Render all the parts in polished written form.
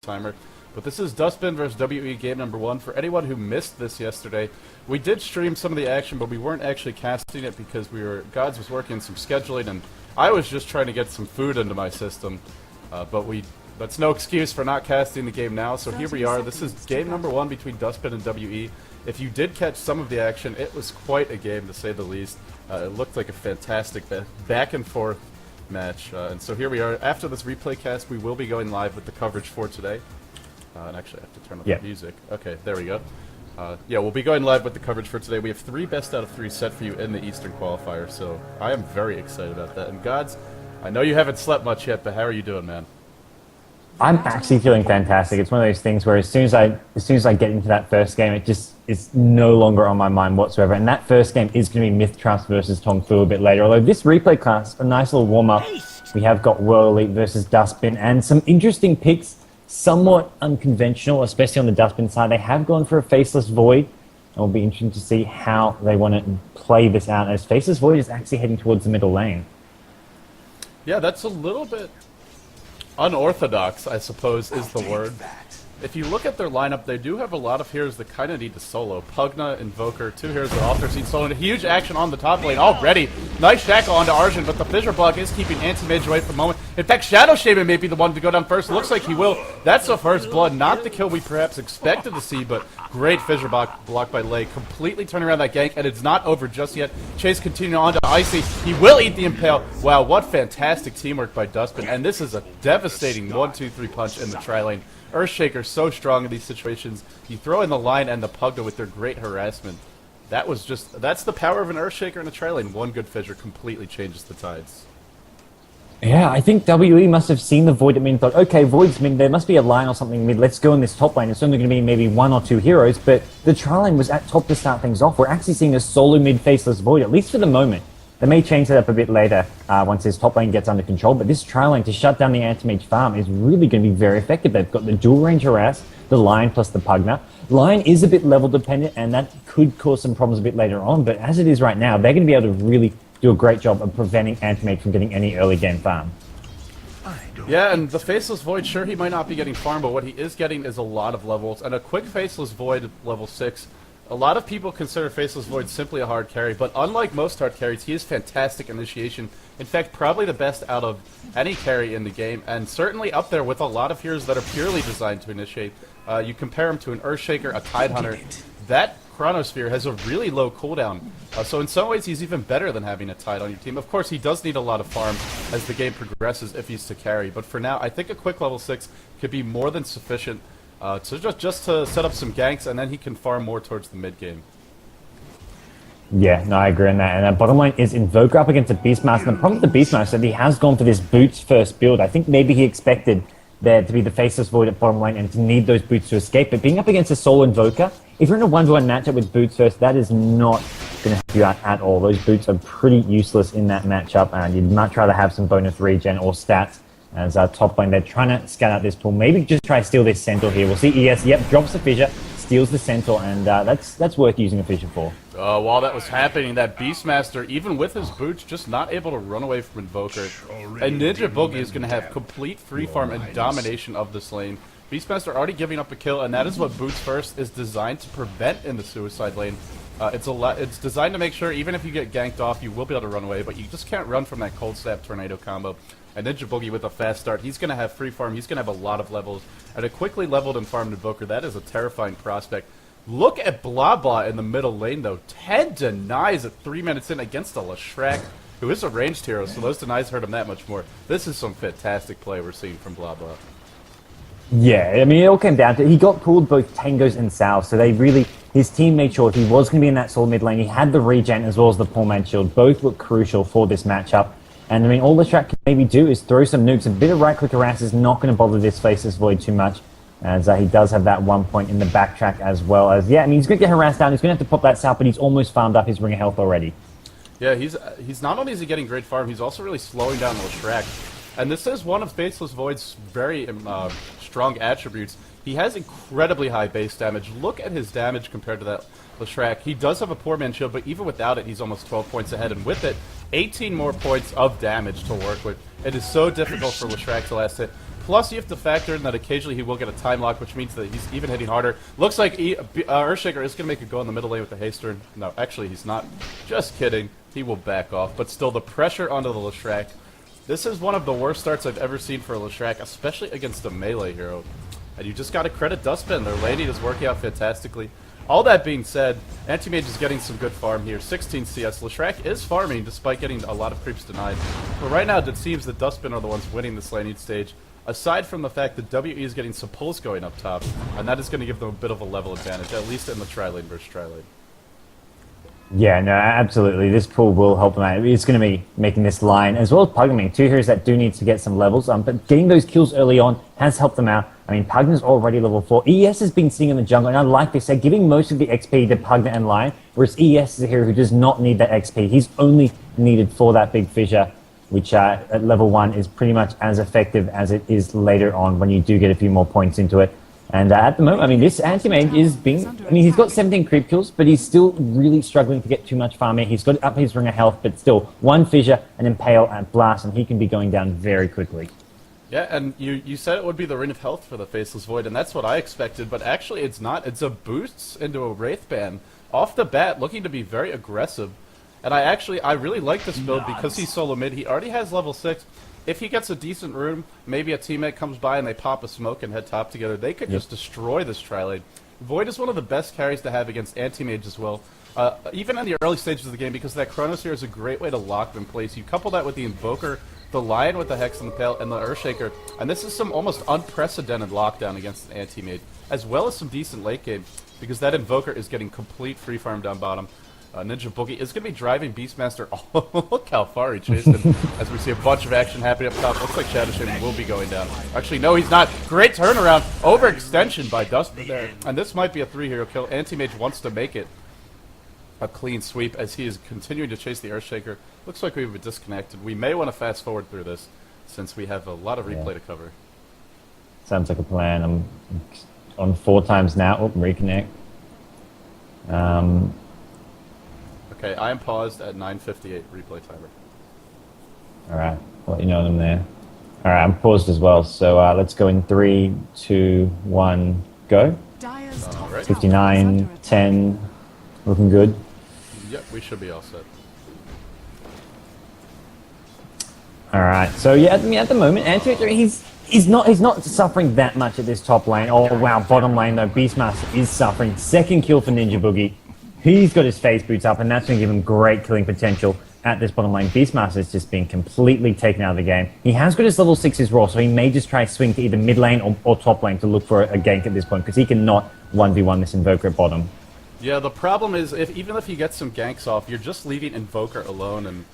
timer. But this is Duskbin versus WE game number 1. For anyone who missed this yesterday, we did stream some of the action, but we weren't actually casting it because godz was working on some scheduling, and I was just trying to get some food into my system. That's no excuse for not casting the game now, so here we are. This is game number 1 between Duskbin and WE. If you did catch some of the action, it was quite a game, to say the least. It looked like a fantastic back-and-forth match. And so here we are. After this replay cast, we will be going live with the coverage for today. And actually, I have to turn up the music. Okay, there we go. Yeah, we'll be going live with the coverage for today. We have 3 best out of 3 set for you in the Eastern Qualifier, so I am very excited about that. And godz, I know you haven't slept much yet, but how are you doing, man? I'm actually feeling fantastic. It's one of those things where as soon as I get into that first game, it's no longer on my mind whatsoever. And that first game is going to be Myth Trust versus Tong Fu a bit later. Although this replay class, a nice little warm-up. We have got World Elite versus Duskbin and some interesting picks, somewhat unconventional, especially on the Duskbin side. They have gone for a Faceless Void. And it'll be interesting to see how they want to play this out, as Faceless Void is actually heading towards the middle lane. Yeah, that's a little bit unorthodox, I suppose, is the word. If you look at their lineup, they do have a lot of heroes that kind of need to solo. Pugna, Invoker, 2 heroes that often seen solo. Huge action on the top lane already. Nice shackle onto Arjun, but the Fissure Block is keeping Anti-Mage away for the moment. In fact, Shadow Shaman may be the one to go down first. Looks like he will. That's the first blood. Not the kill we perhaps expected to see, but great Fissure Block by Lei. Completely turning around that gank, and it's not over just yet. Chase continuing on to Icy. He will eat the Impale. Wow, what fantastic teamwork by Duskbin. And this is a devastating 1-2-3 punch in the tri-lane. Earthshaker so strong in these situations. You throw in the line and the Pugna with their great harassment. That's the power of an Earthshaker in a tri lane. One good fissure completely changes the tides. Yeah, I think WE must have seen the Void at mid and thought, okay, Void's mid, there must be a line or something mid, let's go in this top lane. It's only going to be maybe 1 or 2 heroes, but the tri lane was at top to start things off. We're actually seeing a solo mid Faceless Void, at least for the moment. They may change that up a bit later once his top lane gets under control, but this tri-lane to shut down the Anti-Mage farm is really going to be very effective. They've got the dual range harass, the Lion plus the Pugna. Lion is a bit level dependent, and that could cause some problems a bit later on, but as it is right now, they're going to be able to really do a great job of preventing Anti-Mage from getting any early game farm. Yeah, and the Faceless Void, sure, he might not be getting farm, but what he is getting is a lot of levels, and a quick Faceless Void level 6. A lot of people consider Faceless Void simply a hard carry, but unlike most hard carries, he is fantastic initiation. In fact, probably the best out of any carry in the game, and certainly up there with a lot of heroes that are purely designed to initiate. You compare him to an Earthshaker, a Tidehunter. That Chronosphere has a really low cooldown, so in some ways he's even better than having a Tide on your team. Of course, he does need a lot of farm as the game progresses if he's to carry, but for now, I think a quick level 6 could be more than sufficient just to set up some ganks, and then he can farm more towards the mid game. Yeah, no, I agree on that. And bottom line is Invoker up against a Beastmaster. And the problem with the Beastmaster is that he has gone for this boots first build. I think maybe he expected there to be the Faceless Void at bottom lane and to need those boots to escape. But being up against a solo Invoker, if you're in a 1-to-1 matchup with boots first, that is not going to help you out at all. Those boots are pretty useless in that matchup, and you'd much rather have some bonus regen or stats. As top lane, they're trying to scout out this pool. Maybe just try to steal this Centaur here. We'll see ES, yep, drops the Fissure, steals the Centaur, and that's worth using a Fissure for. While that was happening, that Beastmaster, even with his boots, just not able to run away from Invoker. And Ninjaboogie is going to have complete free farm and domination of this lane. Beastmaster already giving up a kill, and that is what Boots First is designed to prevent in the suicide lane. It's designed to make sure even if you get ganked off, you will be able to run away, but you just can't run from that Cold Snap Tornado combo. And Ninjaboogie with a fast start, he's going to have free farm, he's going to have a lot of levels. And a quickly leveled and farmed Invoker, that is a terrifying prospect. Look at Blah Blah in the middle lane, though. 10 denies at 3 minutes in against a Leshrac, who is a ranged hero, so those denies hurt him that much more. This is some fantastic play we're seeing from Blah Blah. Yeah, I mean, it all came down to, he got pulled both Tangos and Salves, so they really, his team made sure if he was going to be in that solo mid lane, he had the regen as well as the poor man shield. Both look crucial for this matchup. And I mean, all Leshrac can maybe do is throw some nukes. A bit of right-click harass is not going to bother this Faceless Void too much, as he does have that 1 point in the backtrack as well as, yeah, I mean, he's going to get harassed down, he's going to have to pop that South, but he's almost farmed up his Ring of Health already. Yeah, he's not only is he getting great farm, he's also really slowing down Leshrac. And this is one of Faceless Void's very strong attributes. He has incredibly high base damage. Look at his damage compared to that Leshrac. He does have a poor man shield, but even without it, he's almost 12 points ahead. And with it, 18 more points of damage to work with. It is so difficult for Leshrac to last hit. Plus, you have to factor in that occasionally he will get a time lock, which means that he's even hitting harder. Looks like Earthshaker is going to make a go in the middle lane with the haster. No, actually, he's not. Just kidding. He will back off. But still, the pressure onto the Leshrac. This is one of the worst starts I've ever seen for a Leshrac, especially against a melee hero. And you just got to credit Duskbin. Their laning is working out fantastically. All that being said, Anti-Mage is getting some good farm here. 16 CS. Leshrac is farming despite getting a lot of creeps denied. But right now, it seems that Duskbin are the ones winning this laning stage. Aside from the fact that WE is getting some pulls going up top, and that is going to give them a bit of a level advantage, at least in the tri-lane versus tri-lane. Yeah, no, absolutely. This pull will help them out. It's going to be making this line, as well as Pugna, two heroes that do need to get some levels. But getting those kills early on has helped them out. I mean, Pugna's already level 4. ES has been sitting in the jungle, and I like this. They're giving most of the XP to Pugna and Lion, whereas ES is a hero who does not need that XP. He's only needed for that big fissure, which at level 1 is pretty much as effective as it is later on when you do get a few more points into it. And at the moment, I mean, this anti-mage is being... I mean, he's got 17 creep kills, but he's still really struggling to get too much farm here. He's got up his ring of health, but still, one fissure, and impale, and blast, and he can be going down very quickly. Yeah, and you said it would be the Ring of Health for the Faceless Void, and that's what I expected, but actually it's not. It's a boost into a Wraith Band. Off the bat, looking to be very aggressive. And I really like this build because he's solo mid. He already has level 6. If he gets a decent room, maybe a teammate comes by and they pop a smoke and head top together, they could just destroy this tri-lane. Void is one of the best carries to have against anti-mage as well. Even in the early stages of the game, because that chronosphere is a great way to lock them in place. You couple that with the Invoker, the Lion with the Hex and the Pale, and the Earthshaker, and this is some almost unprecedented lockdown against an anti-mage, as well as some decent late game, because that Invoker is getting complete free farm down bottom. Ninjaboogie is going to be driving Beastmaster. Oh, look how far he chased him. As we see a bunch of action happening up top. Looks like Shadow Shaman will be going down. Actually, no, he's not. Great turnaround. Overextension by Duskbin there. And this might be a 3-hero kill. Anti-Mage wants to make it a clean sweep as he is continuing to chase the Earthshaker. Looks like we've been disconnected. We may want to fast forward through this since we have a lot of replay to cover. Sounds like a plan. I'm on 4 times now. Oh, reconnect. Okay, I am paused at 9:58 replay timer. Alright, I'll let you know them there. Alright, I'm paused as well, so let's go in 3, 2, 1, go. Alright. 59, 10, looking good. Yep, we should be all set. Alright, so yeah, I mean, at the moment, Anti-Mage, he's not suffering that much at this top lane. Oh wow, bottom lane though, Beastmaster is suffering. Second kill for Ninjaboogie. He's got his phase boots up, and that's going to give him great killing potential at this bottom lane. Beastmaster's just been completely taken out of the game. He has got his level 6's raw, so he may just try to swing to either mid lane or top lane to look for a gank at this point, because he cannot 1v1 this Invoker at bottom. Yeah, the problem is, even if he gets some ganks off, you're just leaving Invoker alone, and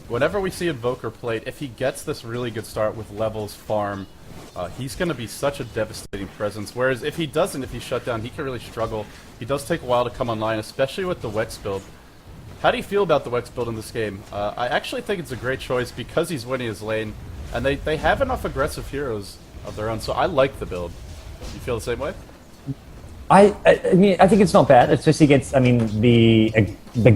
whenever we see Invoker played, if he gets this really good start with levels, farm, he's going to be such a devastating presence. Whereas if he doesn't, if he's shut down, he can really struggle. He does take a while to come online, especially with the Wex build. How do you feel about the Wex build in this game? I actually think it's a great choice because he's winning his lane, and they have enough aggressive heroes of their own, so I like the build. You feel the same way? I mean, I think it's not bad, especially against, I mean, the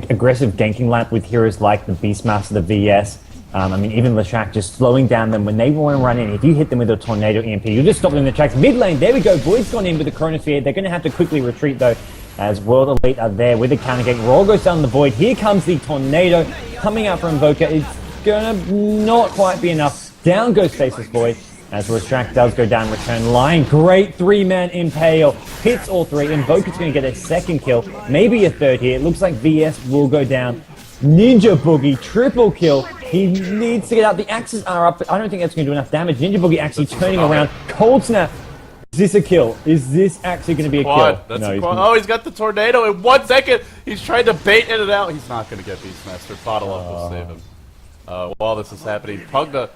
aggressive ganking lineup with heroes like the Beastmaster, the VS. I mean, even Leshrac just slowing down them when they want to run in. If you hit them with a Tornado EMP, you just stop them in the tracks. Mid lane, there we go. Void's gone in with the Chronosphere. They're going to have to quickly retreat, though, as World Elite are there with the counter gate. Roll goes down the Void. Here comes the Tornado coming out from Invoker. It's going to not quite be enough. Down goes Faceless Void, as Leshrac does go down, return line. Great 3-man impale. Hits all 3. Invoker's going to get a second kill, maybe a third here. It looks like VS will go down. Ninjaboogie, triple kill. He needs to get out. The axes are up, but I don't think that's going to do enough damage. Ninjaboogie actually turning around. Cold snap. Is this a kill? Is this actually going to be a kill? That's a quad. Oh, he's got the tornado in 1 second. He's trying to bait in and out. He's not going to get Beastmaster. Bottle up will save him. While this is happening, Pugna,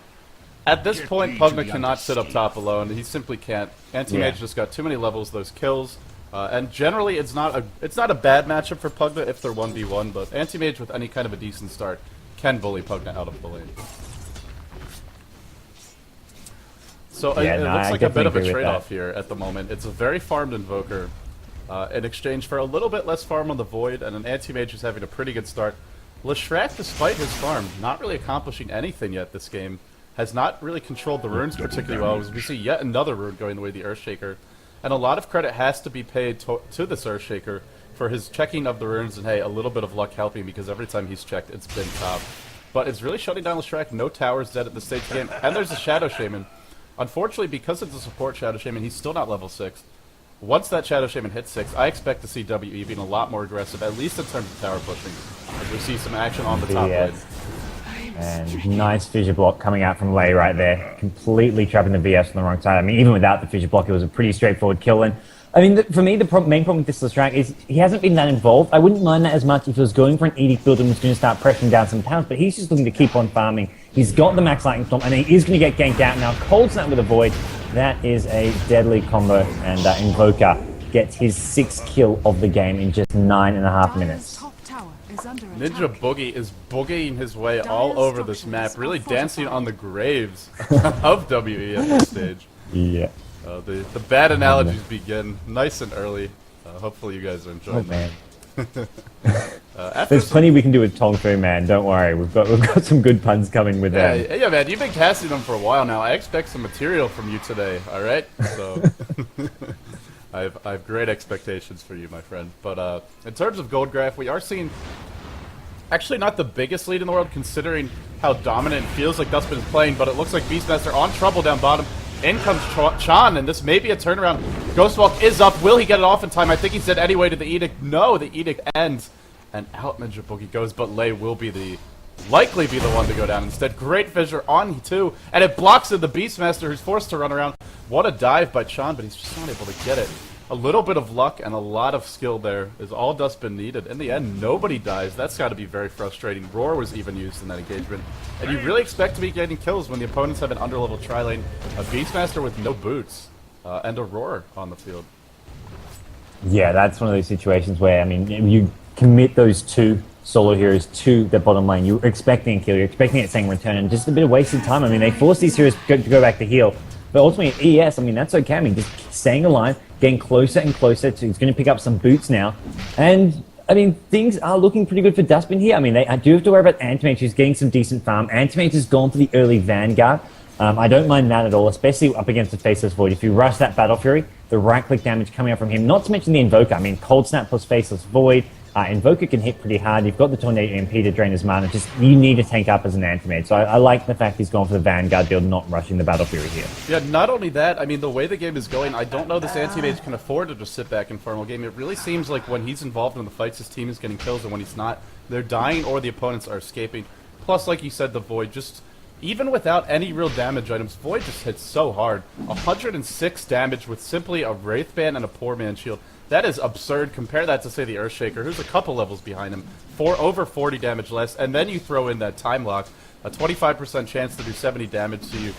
at this point, Pugna cannot sit up top alone. He simply can't. Anti-Mage just got too many levels, those kills. And generally, it's not a bad matchup for Pugna if they're 1v1, but Anti-Mage with any kind of a decent start can bully Pugna out of the lane. So yeah, it no, looks I like a bit of a definitely agree with trade-off here at the moment. It's a very farmed Invoker in exchange for a little bit less farm on the Void, and an Anti-Mage who's having a pretty good start. Leshrac, despite his farm, not really accomplishing anything yet this game, has not really controlled the runes particularly well, as we see yet another rune going the way of the Earthshaker. And a lot of credit has to be paid to this Earthshaker for his checking of the runes, and hey, a little bit of luck helping, because every time he's checked, it's been top. But it's really shutting down the track. No towers dead at this stage of the game, and there's a Shadow Shaman. Unfortunately, because it's a support Shadow Shaman, he's still not level 6. Once that Shadow Shaman hits 6, I expect to see WE being a lot more aggressive, at least in terms of tower pushing, as we see some action on the top lane. And nice fissure block coming out from Lei right there, completely trapping the VS on the wrong side. I mean, even without the fissure block, it was a pretty straightforward kill. And I mean, for me, the main problem with this Lestrange is he hasn't been that involved. I wouldn't mind that as much if he was going for an Edict build and was going to start pressuring down some towns, but he's just looking to keep on farming. He's got the max lightning storm, and he is going to get ganked out now. Cold Snap with a Void. That is a deadly combo, and Invoker gets his 6th kill of the game in just 9.5 minutes. Ninjaboogie is boogieing his way all over this map, really dancing on the graves of WE at this stage. Yeah. The bad analogies begin nice and early. Hopefully you guys are enjoying man. There's plenty we can do with Tong Fu, man. Don't worry, we've got some good puns coming with them. Yeah, man. You've been casting them for a while now. I expect some material from you today. All right. So I have great expectations for you, my friend. But in terms of gold graph, we are seeing actually not the biggest lead in the world, considering how dominant it feels like Duskbin is playing. But it looks like Beastmaster on trouble down bottom. In comes Chan, and this may be a turnaround. Ghostwalk is up. Will he get it off in time? I think he said anyway to the Edict. No, the Edict ends. And out Ninjaboogie goes, but Lei will likely be the one to go down instead. Great fissure on 2, and it blocks the Beastmaster, who's forced to run around. What a dive by Chan, but he's just not able to get it. A little bit of luck and a lot of skill there is all Duskbin needed. In the end, nobody dies. That's got to be very frustrating. Roar was even used in that engagement. And you really expect to be getting kills when the opponents have an underlevel tri-lane, a Beastmaster with no boots, and a Roar on the field. Yeah, that's one of those situations where, I mean, you commit those 2 solo heroes to the bottom lane. You're expecting a kill, you're expecting it saying return, and just a bit of wasted time. I mean, they force these heroes to go back to heal. But ultimately, ES, I mean, that's okay. I mean, just staying alive, getting closer and closer to, he's going to pick up some boots now. And, I mean, things are looking pretty good for Duskbin here. I mean, I do have to worry about Antimage, who's getting some decent farm. Antimage has gone for the early Vanguard. I don't mind that at all, especially up against the Faceless Void. If you rush that Battle Fury, the right-click damage coming out from him, not to mention the Invoker. I mean, Cold Snap plus Faceless Void. Invoker can hit pretty hard. You've got the Tornado EMP to drain his mana. Just, you need to tank up as an Antimage. So I like the fact he's gone for the Vanguard build, not rushing the Battle Fury here. Yeah, not only that, I mean, the way the game is going, I don't know this Antimage can afford to just sit back and farm all game. It really seems like when he's involved in the fights, his team is getting kills, and when he's not, they're dying or the opponents are escaping. Plus, like you said, the Void just... Even without any real damage items, Void just hits so hard. 106 damage with simply a Wraith Band and a Poor Man's Shield. That is absurd. Compare that to, say, the Earthshaker, who's a couple levels behind him. Over 40 damage less, and then you throw in that time lock. A 25% chance to do 70 damage, so you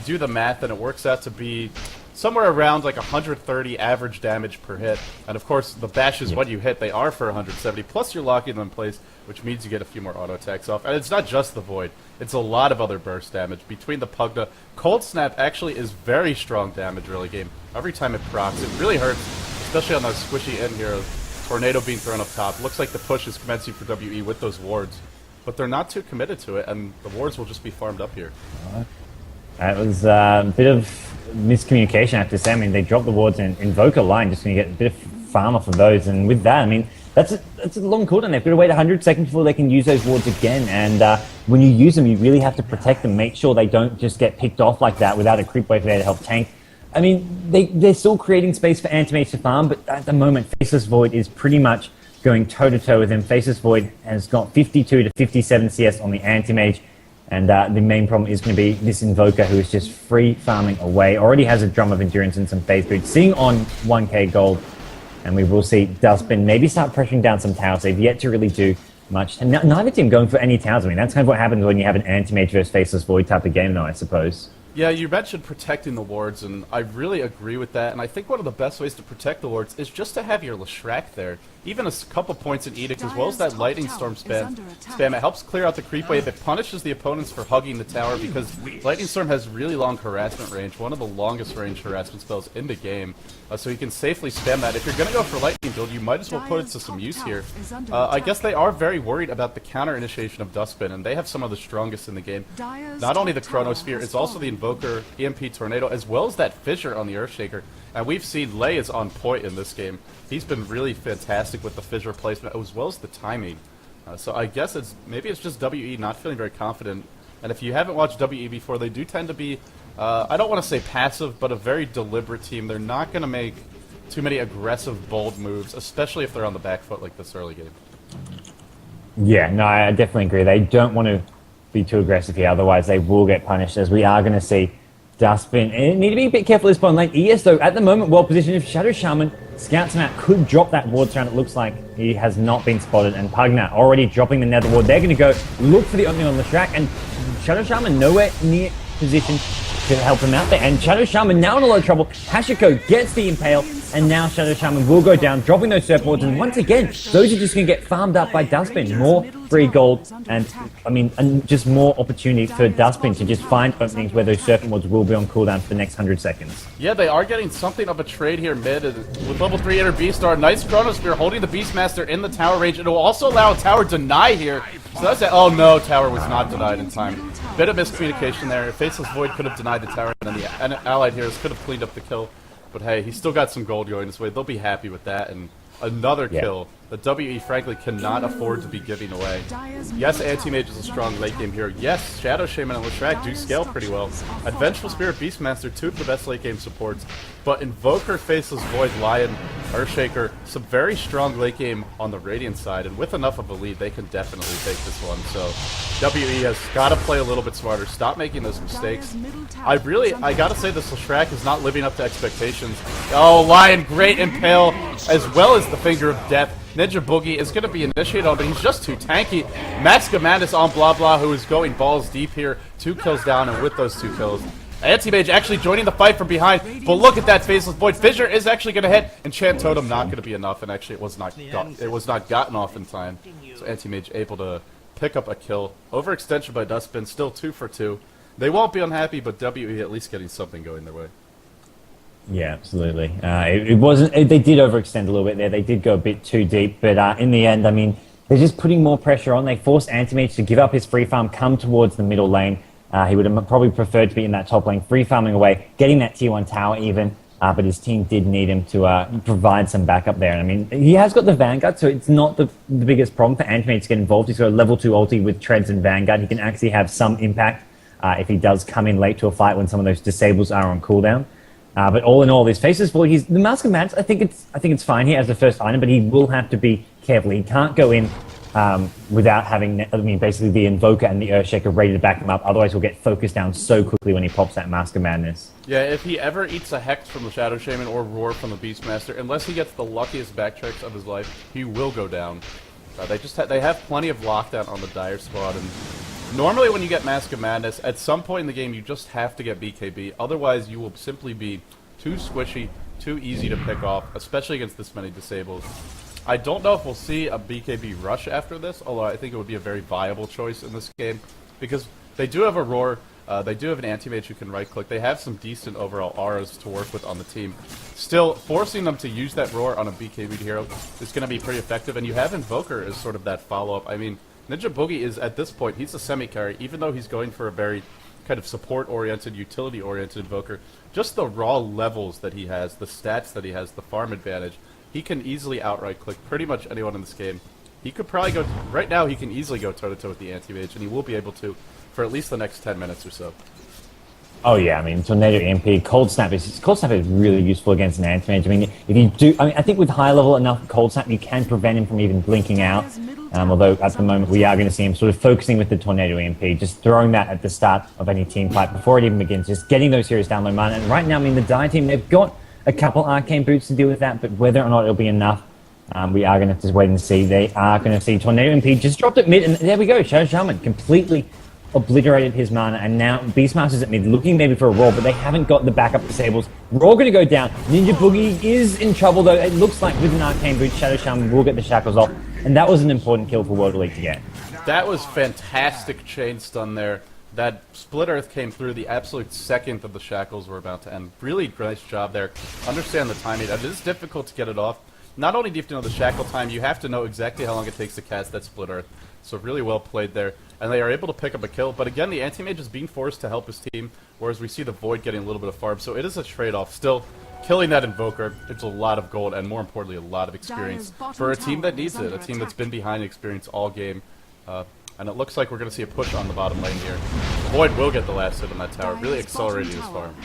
do the math, and it works out to be somewhere around like 130 average damage per hit. And of course, the bashes, when you hit, they are for 170, plus you're locking them in place, which means you get a few more auto attacks off. And it's not just the Void, it's a lot of other burst damage. Between the Pugna, Cold Snap actually is very strong damage early game. Every time it procs, it really hurts, especially on those squishy end heroes. Tornado being thrown up top. Looks like the push is commencing for WE with those wards. But they're not too committed to it, and the wards will just be farmed up here. That was a bit of miscommunication, I have to say. I mean, they dropped the wards and Invoker line, just going to get a bit of farm off of those. And with that, I mean, that's a long cooldown. They've got to wait 100 seconds before they can use those wards again. And when you use them, you really have to protect them. Make sure they don't just get picked off like that without a creep wave there to help tank. I mean, they're still creating space for Antimage to farm, but at the moment, Faceless Void is pretty much going toe-to-toe with him. Faceless Void has got 52 to 57 CS on the Antimage, and the main problem is going to be this Invoker, who is just free farming away. Already has a Drum of Endurance and some Phase Boots, sitting on 1k gold, and we will see Duskbin maybe start pressuring down some towers. They've yet to really do much. And neither team going for any towers. I mean, that's kind of what happens when you have an Antimage versus Faceless Void type of game, though, I suppose. Yeah, you mentioned protecting the wards, and I really agree with that. And I think one of the best ways to protect the wards is just to have your Leshrac there. Even a couple points in Edict, as well as that Lightning Storm spam. It helps clear out the creep wave. It punishes the opponents for hugging the tower because Lightning Storm has really long harassment range, one of the longest range harassment spells in the game. So you can safely spam that. If you're going to go for Lightning build, you might as well put it to some use here. I guess they are very worried about the counter initiation of Duskbin, and they have some of the strongest in the game. Not only the Chronosphere, it's also the Invoker, EMP Tornado, as well as that Fissure on the Earthshaker. And we've seen Lei is on point in this game. He's been really fantastic with the Fissure placement, as well as the timing. So I guess maybe it's just WE not feeling very confident. And if you haven't watched WE before, they do tend to be, I don't want to say passive, but a very deliberate team. They're not going to make too many aggressive, bold moves, especially if they're on the back foot like this early game. Yeah, no, I definitely agree. They don't want to be too aggressive here, otherwise they will get punished, as we are going to see Duskbin. And need to be a bit careful this point lane. ES, though, at the moment, well positioned. If Shadow Shaman scouts him out, could drop that ward round. It looks like he has not been spotted. And Pugna already dropping the Nether Ward. They're going to go look for the opening on the track. And Shadow Shaman nowhere near position to help him out there. And Shadow Shaman now in a lot of trouble. Hashiko gets the Impale. And now Shadow Shaman will go down, dropping those Serpent Wards. And once again, those are just going to get farmed up by Duskbin. More free gold and, and just more opportunity for Duskbin to just find openings where those Serpent Wards will be on cooldown for the next 100 seconds. Yeah, they are getting something of a trade here mid with level 3 Inner Beastar. Nice Chronosphere holding the Beastmaster in the tower range. It will also allow a tower deny here. So that's it. Oh no, tower was not denied in time. Bit of miscommunication there. Faceless Void could have denied the tower, and then the allied heroes could have cleaned up the kill. But hey, he's still got some gold going his way. They'll be happy with that. And another kill that WE frankly cannot afford to be giving away. Yes, Anti-Mage is a strong late game hero. Yes, Shadow Shaman and Leshrac do scale pretty well. Vengeful Spirit Beastmaster, two of the best late game supports. But Invoker, Faceless Void, Lion, Earthshaker, some very strong late game on the Radiant side. And with enough of a lead, they can definitely take this one. So WE has got to play a little bit smarter. Stop making those mistakes. I gotta say this Leshrac is not living up to expectations. Oh, Lion, great Impale, as well as the Finger of Death. Ninjaboogie is going to be initiated on, but he's just too tanky. Max Gamadis on Blah Blah, who is going balls deep here. 2 kills down, and with those 2 kills, Anti-Mage actually joining the fight from behind. But look at that Faceless Void. Fissure is actually going to hit. Enchant Totem not going to be enough, and actually it was not gotten off in time. So Anti-Mage able to pick up a kill. Overextension by Duskbin, still 2 for 2. They won't be unhappy, but WE at least getting something going their way. Yeah, absolutely. It wasn't. They did overextend a little bit there. They did go a bit too deep, but in the end, they're just putting more pressure on. They forced Anti-Mage to give up his free farm, come towards the middle lane. He would have probably preferred to be in that top lane, free farming away, getting that tier 1 tower even. But his team did need him to provide some backup there. And he has got the Vanguard, so it's not the biggest problem for Anti-Mage to get involved. He's got a level 2 ulti with Treads and Vanguard. He can actually have some impact if he does come in late to a fight when some of those disables are on cooldown. But all in all, this Faceless Void, the Mask of Madness, I think it's fine here as the first item, but he will have to be careful. He can't go in without having, basically the Invoker and the Earthshaker ready to back him up. Otherwise, he'll get focused down so quickly when he pops that Mask of Madness. Yeah, if he ever eats a Hex from the Shadow Shaman or Roar from the Beastmaster, unless he gets the luckiest backtracks of his life, he will go down. They have plenty of lockdown on the Dire squad, and normally when you get Mask of Madness, at some point in the game you just have to get BKB, otherwise you will simply be too squishy, too easy to pick off, especially against this many disables. I don't know if we'll see a BKB rush after this, although I think it would be a very viable choice in this game, because they do have a Roar, they do have an Anti-Mage who can right-click, they have some decent overall auras to work with on the team. Still, forcing them to use that Roar on a BKB hero is going to be pretty effective, and you have Invoker as sort of that follow-up. Ninjaboogie is, at this point, he's a semi-carry, even though he's going for a very kind of support-oriented, utility-oriented Invoker. Just the raw levels that he has, the stats that he has, the farm advantage, he can easily outright click pretty much anyone in this game. He could probably go, right now he can easily go toe-to-toe with the Anti-Mage, and he will be able to for at least the next 10 minutes or so. Oh yeah, Tornado EMP, Cold Snap is really useful against an Anti-Mage. If you do, I think with high level enough Cold Snap, you can prevent him from even blinking out. Although at the moment we are going to see him sort of focusing with the Tornado EMP, just throwing that at the start of any team fight before it even begins, just getting those heroes down low mana. And right now, the Dire team, they've got a couple Arcane Boots to deal with that, but whether or not it'll be enough, we are going to have to wait and see. They are going to see Tornado EMP just dropped at mid, and there we go. Shadow Shaman completely obliterated his mana, and now Beastmaster's at mid, looking maybe for a roll, but they haven't got the backup disables. Raw going to go down. Ninjaboogie is in trouble, though. It looks like with an Arcane Boot, Shadow Shaman will get the shackles off, and that was an important kill for World Elite to get. That was fantastic chain stun there. That Split Earth came through the absolute second that the shackles were about to end. Really nice job there. Understand the timing. It is difficult to get it off. Not only do you have to know the shackle time, you have to know exactly how long it takes to cast that Split Earth. So really well played there. And they are able to pick up a kill. But again, the Anti-Mage is being forced to help his team, whereas we see the Void getting a little bit of farm. So it is a trade-off. Still, killing that Invoker, it's a lot of gold, and more importantly, a lot of experience for a team that needs it. A team that's been behind experience all game. And it looks like we're going to see a push on the bottom lane here. Void will get the last hit on that tower, really accelerating his farm.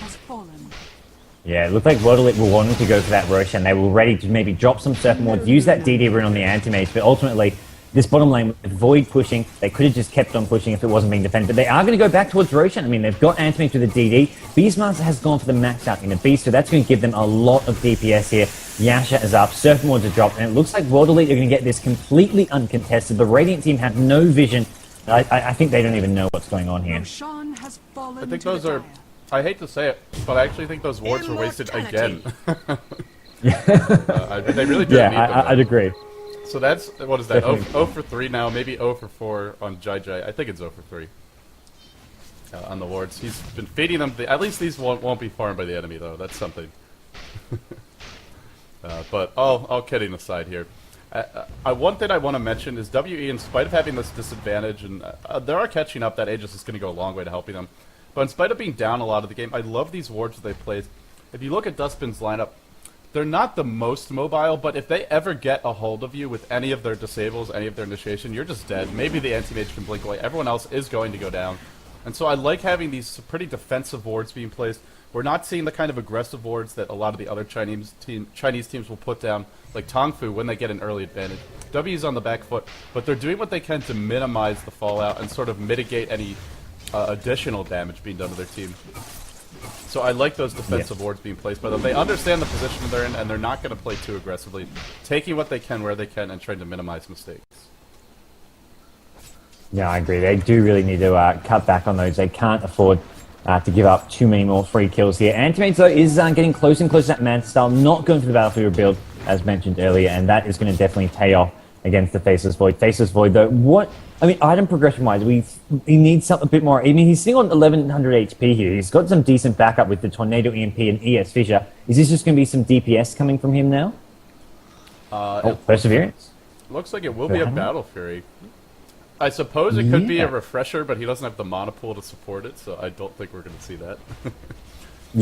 Yeah, it looked like World Elite were wanting to go for that Roshan. They were ready to maybe drop some Surf Wards, use that DD rune on the Anti-Mage, but ultimately, this bottom lane with Void pushing, they could have just kept on pushing if it wasn't being defended, but they are going to go back towards Roshan. I mean, they've got Anti-Mage with the DD. Beastmaster has gone for the max out in the Beast, so that's going to give them a lot of DPS here. Yasha is up, Surf Wards are dropped, and it looks like World Elite are going to get this completely uncontested. The Radiant team have no vision. I think they don't even know what's going on here. I think those are... I hate to say it, but I actually think those wards were wasted again. They really didn't need them. I'd agree. So that's, what is that, 0 for 3 now, maybe 0 for 4 on JJ. I think it's 0 for 3 on the wards. He's been feeding them, at least these won't be farmed by the enemy though, that's something. But all kidding aside here. One thing I want to mention is WE, in spite of having this disadvantage, and they are catching up, that Aegis is going to go a long way to helping them. But in spite of being down a lot of the game, I love these wards that they played. If you look at Duskbin's lineup, they're not the most mobile, but if they ever get a hold of you with any of their disables, any of their initiation, you're just dead. Maybe the Anti-Mage can blink away. Everyone else is going to go down. And so I like having these pretty defensive wards being placed. We're not seeing the kind of aggressive wards that a lot of the other Chinese teams will put down, like Tongfu, when they get an early advantage. W's on the back foot, but they're doing what they can to minimize the fallout and sort of mitigate any additional damage being done to their team. So I like those defensive wards being placed by them. They understand the position they're in, and they're not going to play too aggressively, taking what they can where they can and trying to minimize mistakes. Yeah, I agree. They do really need to cut back on those. They can't afford to give up too many more free kills here. Anti-Mage, though, is getting closer and closer to that Manta style, not going for the Battlefield build, as mentioned earlier, and that is going to definitely pay off against the Faceless Void. Faceless Void, though, item progression-wise, he needs something a bit more. I mean, he's sitting on 1100 HP here. He's got some decent backup with the Tornado EMP and ES Fissure. Is this just going to be some DPS coming from him now? Perseverance? Looks like it will be a Battle Fury. I suppose it could be a Refresher, but he doesn't have the mana pool to support it, so I don't think we're going to see that.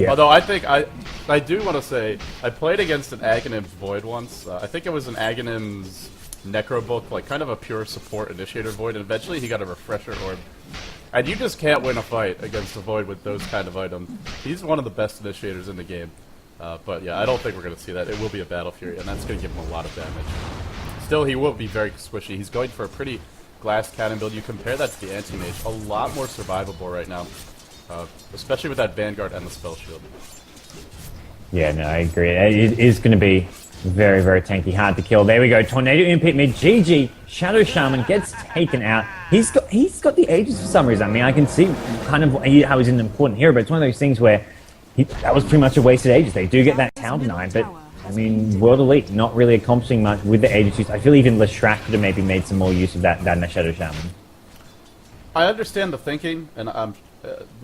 Although I think I do want to say, I played against an Aghanim's Void once. I think it was an Aghanim's Necrobook, like kind of a pure support initiator Void, and eventually he got a Refresher Orb. And you just can't win a fight against a Void with those kind of items. He's one of the best initiators in the game. But yeah, I don't think we're going to see that. It will be a Battle Fury, and that's going to give him a lot of damage. Still, he will be very squishy. He's going for a pretty glass cannon build. You compare that to the Anti-Mage, a lot more survivable right now. Especially with that Vanguard and the Spell Shield. Yeah, no, I agree. It is going to be very, very tanky, hard to kill. There we go. Tornado Imp mid. GG. Shadow Shaman gets taken out. He's got the Aegis for some reason. I mean, I can see kind of how he's an important hero, but it's one of those things where that was pretty much a wasted Aegis. They do get that tower denied, but I mean, World Elite not really accomplishing much with the Aegis use. I feel even Leshrac could have maybe made some more use of that than the Shadow Shaman. I understand the thinking, and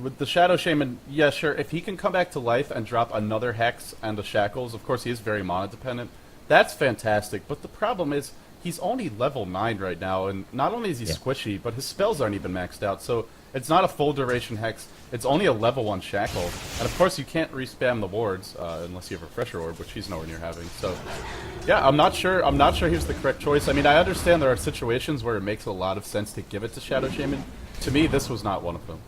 with the Shadow Shaman, yeah, sure, if he can come back to life and drop another Hex and the Shackles, of course he is very mana dependent, that's fantastic, but the problem is, he's only level 9 right now, and not only is he squishy, but his spells aren't even maxed out, so it's not a full duration Hex, it's only a level 1 Shackle, and of course you can't respam the wards, unless you have a Refresher Orb, which he's nowhere near having, so, yeah, I'm not sure he was the correct choice. I mean, I understand there are situations where it makes a lot of sense to give it to Shadow Shaman. To me, this was not one of them.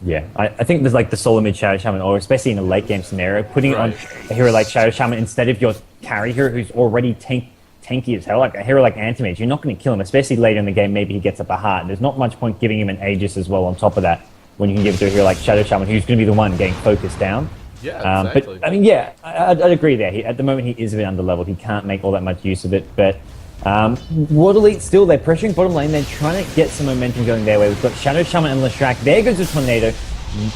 Yeah, I think there's like the solo mid Shadow Shaman, or especially in a late game scenario, putting it on a hero like Shadow Shaman instead of your carry hero who's already tanky as hell, like a hero like Anti-Mage, you're not going to kill him, especially later in the game. Maybe he gets up a heart. There's not much point giving him an Aegis as well on top of that when you can give it to a hero like Shadow Shaman, who's going to be the one getting focused down. Yeah, exactly. But I mean, yeah, I'd agree there. At the moment, he is a bit underleveled. He can't make all that much use of it, but World Elite still, they're pressuring bottom lane. They're trying to get some momentum going their way. We've got Shadow Shaman and Leshrac. There goes a Tornado.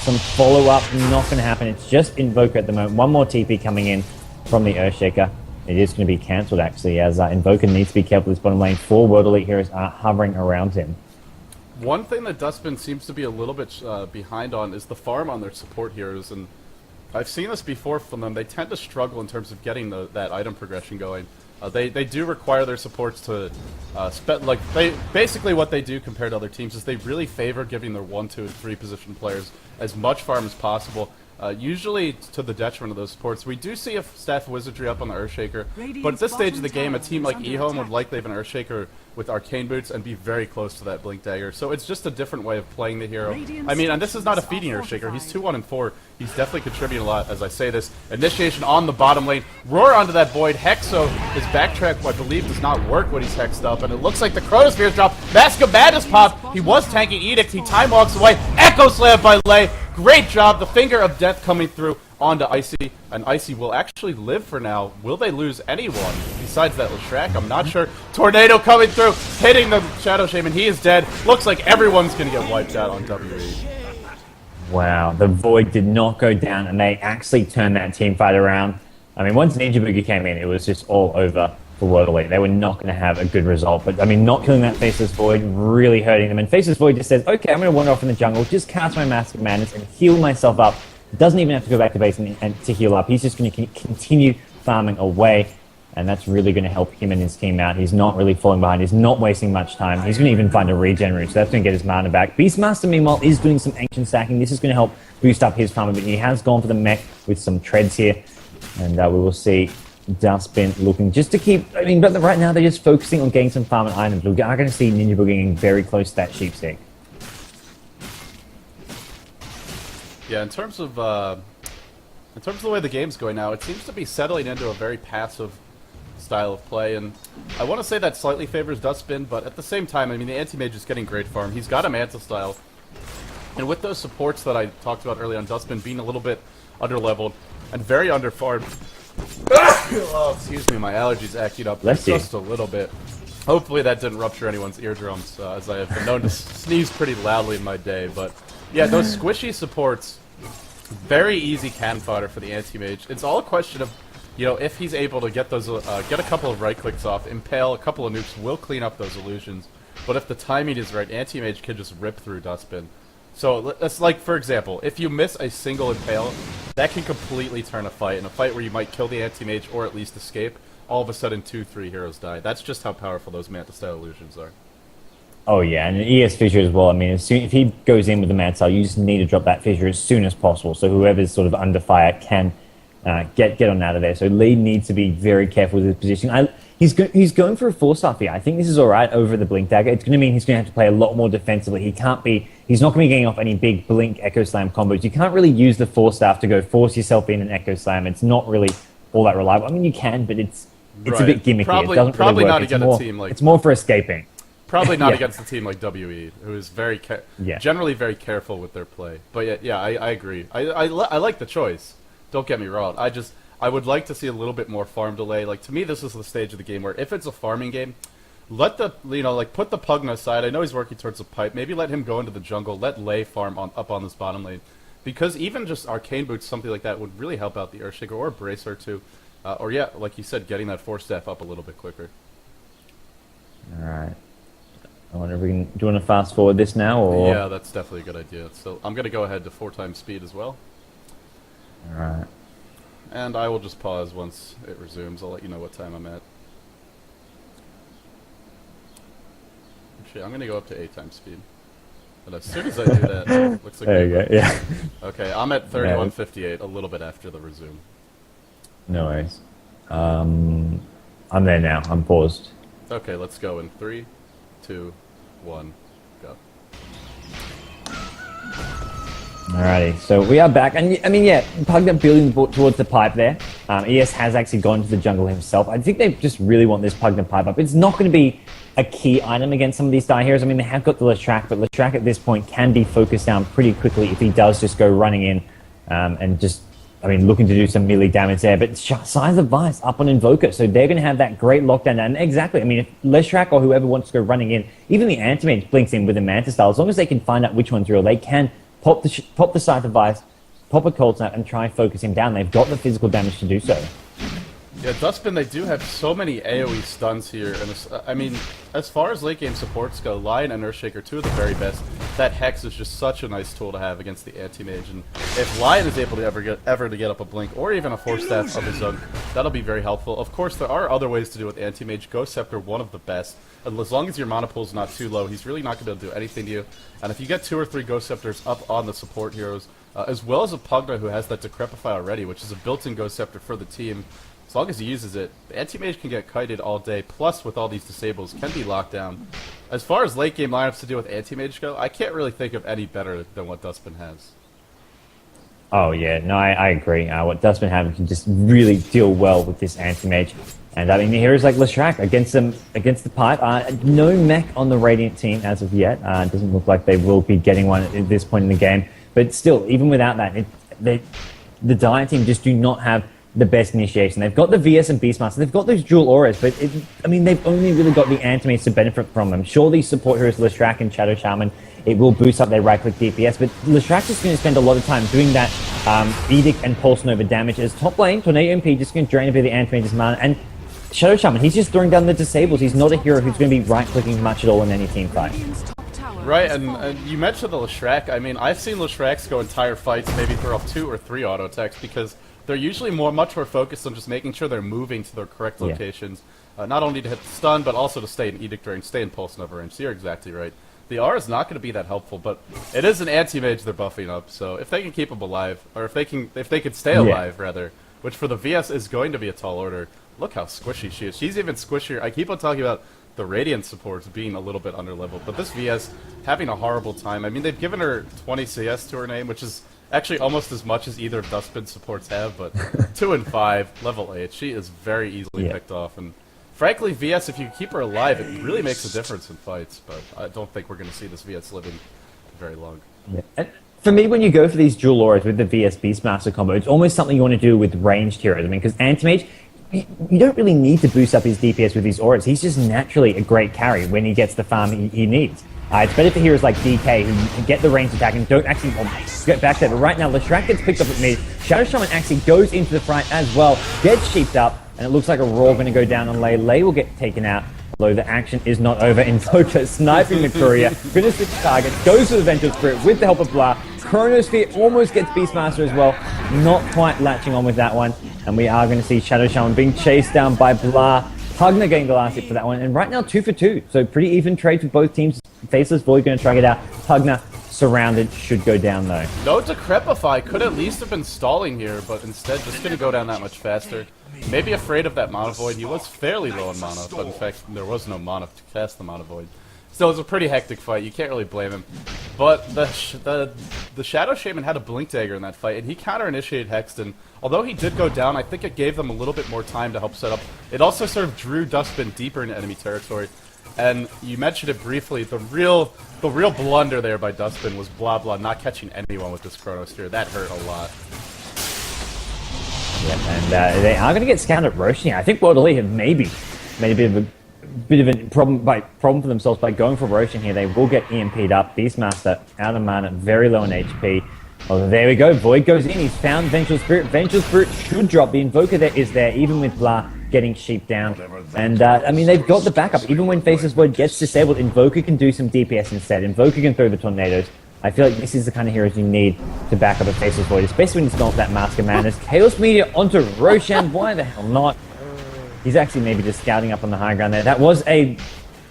Some follow-up, not going to happen. It's just Invoker at the moment. One more TP coming in from the Earthshaker. It is going to be cancelled, actually, as Invoker needs to be careful with this bottom lane. 4 World Elite heroes are hovering around him. One thing that Duskbin seems to be a little bit behind on is the farm on their support heroes, and I've seen this before from them. They tend to struggle in terms of getting that item progression going. They do require their supports to basically what they do compared to other teams is they really favor giving their 1, 2, and 3 position players as much farm as possible. Usually to the detriment of those supports. We do see a Staff of Wizardry up on the Earthshaker, but at this stage of the game, a team like eHome would likely have an Earthshaker with Arcane Boots and be very close to that Blink Dagger. So it's just a different way of playing the hero. I mean, and this is not a feeding Earthshaker. He's 2, 1, and 4. He's definitely contributing a lot as I say this. Initiation on the bottom lane. Roar onto that Void. Hexo, his backtrack, I believe, does not work when he's hexed up, and it looks like the chronosphere's drop. Mask of Madness pop. He was tanking Edict. He time walks away. Echo Slam by Lei. Great job. The Finger of Death coming through onto Icy, and Icy will actually live for now. Will they lose anyone besides that Leshrac? I'm not sure. Tornado coming through, hitting the Shadow Shaman. He is dead. Looks like everyone's going to get wiped out on WE. Wow, the Void did not go down, and they actually turned that team fight around. I mean, once ninjaboogie came in, it was just all over for World Elite. They were not going to have a good result, but I mean, not killing that Faceless Void, really hurting them. And Faceless Void just says, okay, I'm going to wander off in the jungle, just cast my Mask of Madness and heal myself up. Doesn't even have to go back to base and to heal up. He's just going to continue farming away, and that's really going to help him and his team out. He's not really falling behind. He's not wasting much time. He's going to even find a regen route, so that's going to get his mana back. Beastmaster, meanwhile, is doing some ancient stacking. This is going to help boost up his farm a bit. He has gone for the mech with some treads here, and we will see Duskbin looking just to keep... I mean, but right now they're just focusing on getting some farm and items. We are going to see ninjaboogie getting very close to that sheepstick. Yeah, in terms of the way the game's going now, it seems to be settling into a very passive style of play, and I want to say that slightly favors Duskbin, but at the same time, I mean, the anti-mage is getting great farm. He's got a Manta style, and with those supports that I talked about earlier on Duskbin being a little bit under-leveled and very under-farmed. Oh, excuse me, my allergies acting up just a little bit. Hopefully that didn't rupture anyone's eardrums, as I have been known to sneeze pretty loudly in my day, but yeah, those squishy supports, very easy cannon fodder for the anti-mage. It's all a question of, you know, if he's able to get those, get a couple of right clicks off, impale a couple of nukes, will clean up those illusions. But if the timing is right, anti-mage can just rip through Duskbin. So that's like, for example, if you miss a single impale, that can completely turn a fight. In a fight where you might kill the anti-mage or at least escape, all of a sudden 2-3 heroes die. That's just how powerful those Manta-style illusions are. Oh yeah, and an ES fissure as well. I mean, if he goes in with the Manta, you just need to drop that fissure as soon as possible, so whoever's sort of under fire can get on out of there. So Lee needs to be very careful with his positioning. He's going for a 4-star here. I think this is all right over the Blink Dagger. It's going to mean he's going to have to play a lot more defensively. He's not going to be getting off any big Blink Echo Slam combos. You can't really use the 4-star to go force yourself in an Echo Slam. It's not really all that reliable. I mean, you can, but it's a bit gimmicky. Probably, it doesn't probably really work. not against a team like... It's more for escaping. Probably not against a team like WE, who is very generally very careful with their play. But yeah, I agree. I like the choice. Don't get me wrong. I would like to see a little bit more farm delay. Like, to me, this is the stage of the game where if it's a farming game, let the, you know, like, put the Pugna aside. I know he's working towards a pipe. Maybe let him go into the jungle. Let Lei farm up on this bottom lane. Because even just Arcane Boots, something like that, would really help out the Earthshaker or Bracer, too. Or, yeah, like you said, getting that 4-staff up a little bit quicker. Alright. I wonder if we can... Do you want to fast forward this now, or...? Yeah, that's definitely a good idea. So I'm going to go ahead to 4 times speed as well. Alright. And I will just pause once it resumes. I'll let you know what time I'm at. Actually, I'm going to go up to 8 times speed. But as soon as I do that, it looks like... There you go, yeah. Okay, I'm at 31:58, a little bit after the resume. No worries. I'm there now. I'm paused. Okay, let's go in 3, 2, 1, go. Alrighty, so we are back, and I mean, yeah, Pugna building towards the pipe there. ES has actually gone to the jungle himself. I think they just really want this Pugna pipe up. It's not going to be a key item against some of these die heroes. I mean, they have got the Leshrac, but Leshrac at this point can be focused down pretty quickly if he does just go running in and just I mean, looking to do some melee damage there, but Signs of Vice up on Invoker, so they're going to have that great lockdown. And exactly, I mean, if Leshrak or whoever wants to go running in, even the Anti-Mage blinks in with a Manta Style, as long as they can find out which one's real, they can pop the Signs of Vice, pop a Cold Snap, and try and focus him down. They've got the physical damage to do so. Yeah, Duskbin, they do have so many AoE stuns here, and I mean, as far as late game supports go, Lion and Earthshaker are two of the very best. That Hex is just such a nice tool to have against the anti-mage, and if Lion is able to ever to get up a Blink, or even a Force Staff of his own, that'll be very helpful. Of course, there are other ways to do it with anti-mage. Ghost Scepter, one of the best. And as long as your mana pool is not too low, he's really not going to be able to do anything to you. And if you get 2 or 3 Ghost Scepters up on the support heroes, as well as a Pugna who has that Decrepify already, which is a built-in Ghost Scepter for the team, as long as he uses it, the anti-mage can get kited all day, plus with all these disables, can be locked down. As far as late game lineups to deal with anti-mage go, I can't really think of any better than what Duskbin has. Oh yeah, no, I agree. What Duskbin have can just really deal well with this anti-mage. And I mean, heroes like Leshrak against the pipe. No mech on the Radiant team as of yet. It doesn't look like they will be getting one at this point in the game. But still, even without that, the Dire team just do not have the best initiation. They've got the VS and Beastmaster. They've got those dual auras, but I mean, they've only really got the anti-mage to benefit from them. Sure, these support heroes, Leshrak and Shadow Shaman, it will boost up their right-click DPS, but Leshrak is going to spend a lot of time doing that Edict and Pulse Nova damage. As top lane, Tornado MP just going to drain a bit of the anti-mage's mana, and Shadow Shaman, he's just throwing down the disables. He's not a hero who's going to be right-clicking much at all in any team fight. Right, and you mentioned the Leshrak. I mean, I've seen Leshraks go entire fights, maybe throw up 2 or 3 auto attacks, because they're usually much more focused on just making sure they're moving to their correct locations. Not only to hit the stun, but also to stay in Edict range, stay in Pulse Nova range. So you're exactly right. The R is not going to be that helpful, but it is an anti-mage they're buffing up, so if they can keep him alive, or if they can stay alive, rather, which for the VS is going to be a tall order, look how squishy she is. She's even squishier. I keep on talking about the Radiant supports being a little bit underleveled, but this VS having a horrible time. I mean, they've given her 20 CS to her name, which is actually almost as much as either of Duskbin's supports have, but 2 and 5, level 8. She is very easily picked off, and frankly, VS, if you keep her alive, it really makes a difference in fights, but I don't think we're going to see this VS living very long. Yeah. And for me, when you go for these dual auras with the VS Beastmaster combo, it's almost something you want to do with ranged heroes. I mean, because Anti-Mage, you don't really need to boost up his DPS with these auras. He's just naturally a great carry when he gets the farm he needs. It's better for heroes like DK who can get the ranged attack and don't actually get back there. But right now, Leshrak gets picked up at mid. Shadow Shaman actually goes into the front as well, gets sheeped up, and it looks like a Raw going to go down on Lei. Lei will get taken out, although the action is not over. Invoker sniping the courier, finishes the target, goes to the Vengeful Spirit with the help of Blah. Chronosphere almost gets Beastmaster as well, not quite latching on with that one. And we are going to see Shadow Shaman being chased down by Blah. Pugna getting the last hit for that one, and right now 2 for 2. So pretty even trade for both teams. Faceless Void going to try to get out. Pugna surrounded, should go down though. No Decrepify could at least have been stalling here, but instead just going to go down that much faster. Maybe afraid of that Mana Void. He was fairly low on mana, but in fact there was no mana to cast the Mana Void. Still, it was a pretty hectic fight. You can't really blame him. But the Shadow Shaman had a Blink Dagger in that fight, and he counter-initiated Hexton. Although he did go down, I think it gave them a little bit more time to help set up. It also sort of drew Duskbin deeper into enemy territory. And you mentioned it briefly, the real blunder there by Duskbin was Blah not catching anyone with this Chronosphere. That hurt a lot. Yeah, and they are going to get scouted at Roshan. I think World Elite have maybe made a bit of a problem for themselves by going for Roshan here. They will get EMP'd up. Beastmaster out of mana, very low on HP. Oh, there we go. Void goes in. He's found Vengeful Spirit. Vengeful Spirit should drop. The Invoker there is there, even with Blah getting sheep down. And, I mean, they've got the backup. Even when Faceless Void gets disabled, Invoker can do some DPS instead. Invoker can throw the tornadoes. I feel like this is the kind of heroes you need to back up a Faceless Void, especially when it's not that Mask of Madness. Chaos Meteor onto Roshan. Why the hell not? He's actually maybe just scouting up on the high ground there. That was a,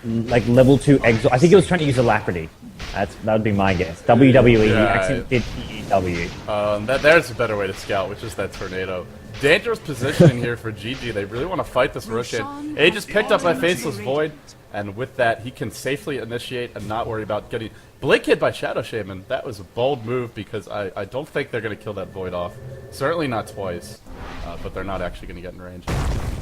like, level 2 exhaust. I think he was trying to use Alacrity. That would be my guess. WWE, he actually did EEW. There's a better way to scout, which is that tornado. Dangerous positioning here for GG. They really want to fight this Roshan. Age is picked up by Faceless Void, and with that, he can safely initiate and not worry about getting Blink hit by Shadow Shaman. That was a bold move because I don't think they're going to kill that Void off. Certainly not twice, but they're not actually going to get in range.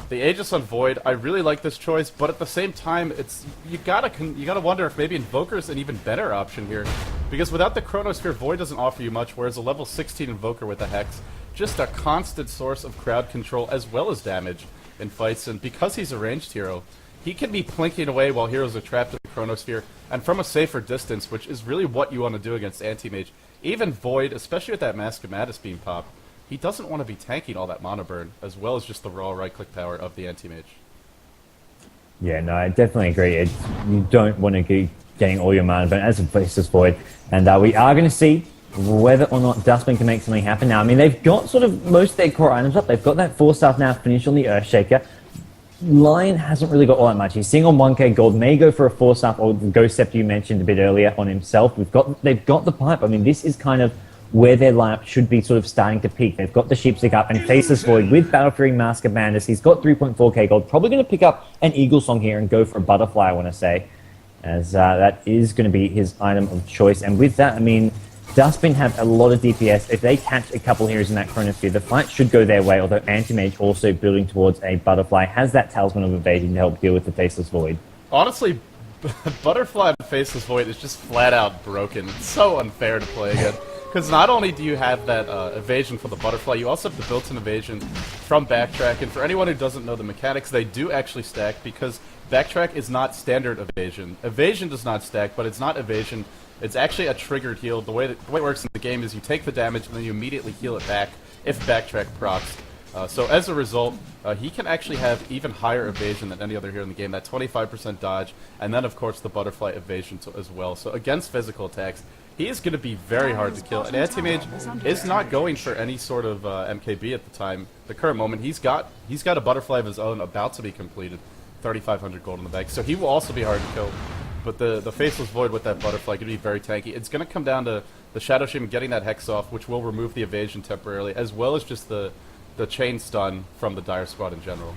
The Aegis on Void, I really like this choice, but at the same time, it's you gotta wonder if maybe Invoker is an even better option here, because without the Chronosphere, Void doesn't offer you much, whereas a level 16 Invoker with a Hex just a constant source of crowd control as well as damage in fights, and because he's a ranged hero, he can be plinking away while heroes are trapped in the chronosphere, and from a safer distance, which is really what you want to do against Anti-Mage. Even Void, especially with that Mask of Madness being popped, he doesn't want to be tanking all that mana burn, as well as just the raw right-click power of the Anti-Mage. Yeah, no, I definitely agree. You don't want to be getting all your mana burn as a Faceless Void, and we are going to see whether or not Duskbin can make something happen now. I mean, they've got sort of most of their core items up. They've got that 4-star now finished on the Earthshaker. Lion hasn't really got all that much. He's sitting on 1k gold, may go for a 4-star, or the Ghost Scepter you mentioned a bit earlier on himself. They've got the pipe. I mean, this is kind of where their lineup should be sort of starting to peak. They've got the Sheepstick up and Faceless Void with Battle Fury, Mask of Madness. He's got 3.4k gold. Probably going to pick up an Eagle Song here and go for a Butterfly, I want to say, as that is going to be his item of choice. And with that, I mean, Duskbin have a lot of DPS. If they catch a couple heroes in that Chronosphere, the fight should go their way, although Anti-Mage also building towards a Butterfly has that Talisman of Evasion to help deal with the Faceless Void. Honestly, Butterfly and Faceless Void is just flat out broken. It's so unfair to play again. Because not only do you have that evasion for the Butterfly, you also have the built-in evasion from Backtrack. And for anyone who doesn't know the mechanics, they do actually stack, because Backtrack is not standard evasion. Evasion does not stack, but it's not evasion. It's actually a triggered heal. The way it works in the game is you take the damage and then you immediately heal it back if Backtrack procs. So as a result, he can actually have even higher evasion than any other hero in the game, that 25% dodge, and then of course the Butterfly evasion as well. So against physical attacks, he is going to be very hard to kill. And Anti-Mage is not going for any sort of MKB at the time. The current moment, he's got a Butterfly of his own about to be completed, 3,500 gold in the bag. So he will also be hard to kill. But the Faceless Void with that Butterfly could be very tanky. It's going to come down to the Shadow Shaman getting that Hex off, which will remove the evasion temporarily, as well as just the chain stun from the Dire Squad in general.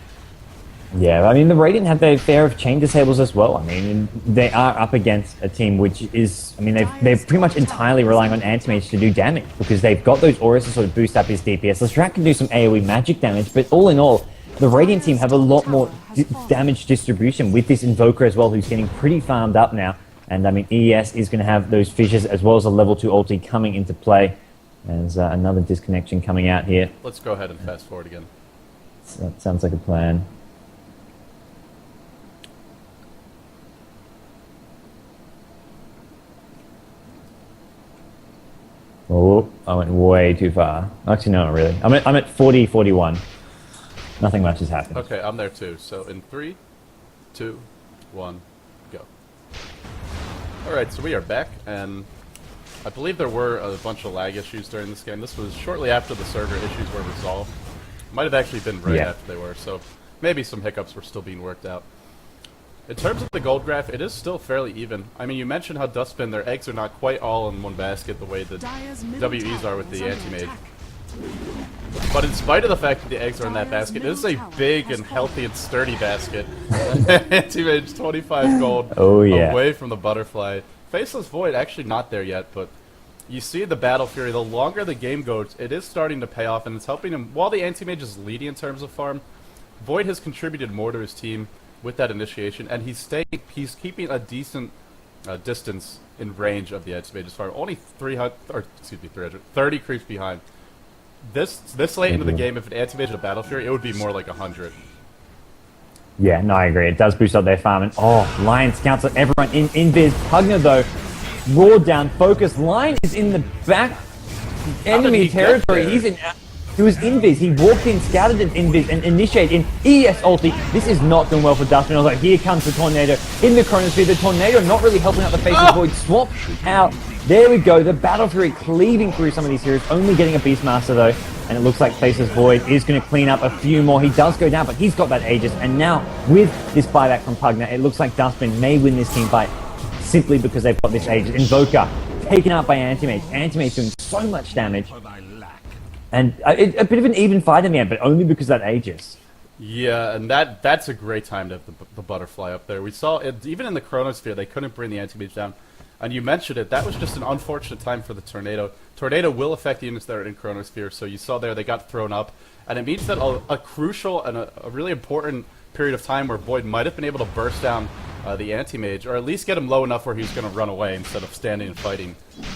Yeah, I mean, the Radiant have their fair of chain disables as well. I mean, they are up against a team which is, I mean, they're pretty much entirely relying on Anti-Mage to do damage, because they've got those auras to sort of boost up his DPS. Lestrat can do some AoE magic damage, but all in all, the Radiant team have a lot more damage distribution with this Invoker as well, who's getting pretty farmed up now. And I mean, ES is going to have those fissures as well as a level 2 ulti coming into play. There's another disconnection coming out here. Let's go ahead and fast forward again. So that sounds like a plan. Oh, I went way too far. Actually, no, not really. I'm at 40, 41. Nothing much has happened. Okay, I'm there too. So in 3, 2, 1, go. Alright, so we are back, and I believe there were a bunch of lag issues during this game. This was shortly after the server issues were resolved. Might have actually been right after they were, so maybe some hiccups were still being worked out. In terms of the gold graph, it is still fairly even. I mean, you mentioned how Duskbin, their eggs are not quite all in one basket the way the WEs are with the Anti-Mage. But in spite of the fact that the eggs are in that basket, it is a big and healthy and sturdy basket. Anti-Mage 25 gold away from the Butterfly. Faceless Void actually not there yet, but you see the Battle Fury, the longer the game goes, it is starting to pay off, and it's helping him. While the Anti-Mage is leading in terms of farm, Void has contributed more to his team with that initiation, and he's keeping a decent distance in range of the Anti-Mage's farm. Only 30 creeps behind. This late into the game, if an Anti-Mage had a Battle Fury, it would be more like 100. Yeah, no, I agree. It does boost up their farm. And Lion scouts at everyone in Invis. Pugna, though, raw down, focus. Lion is in the back enemy territory. He was Invis. He walked in, scouted an Invis, and initiated in ES ulti. This is not going well for Duskbin. I was like, here comes the Tornado in the Chronosphere. The Tornado not really helping out the Faceless Void. Swap out. There we go. The Battle Fury cleaving through some of these heroes. Only getting a Beastmaster, though. And it looks like Faceless Void is going to clean up a few more. He does go down, but he's got that Aegis. And now, with this buyback from Pugna, it looks like Duskbin may win this team fight simply because they've got this Aegis. Invoker taken out by Anti-Mage. Anti-Mage doing so much damage. And a bit of an even fight in the end, but only because of that Aegis. Yeah, and that's a great time to have the Butterfly up there. We saw it, even in the Chronosphere, they couldn't bring the Anti-Mage down. And you mentioned it, that was just an unfortunate time for the Tornado. Tornado will affect the units that are in Chronosphere, so you saw there they got thrown up. And it means that a crucial and a really important period of time where Void might have been able to burst down the Anti-Mage, or at least get him low enough where he was going to run away instead of standing and fighting.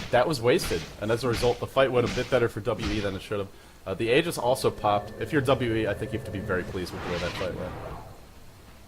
That was wasted, and as a result, the fight went a bit better for WE than it should have. The Aegis also popped. If you're WE, I think you have to be very pleased with the way that fight went.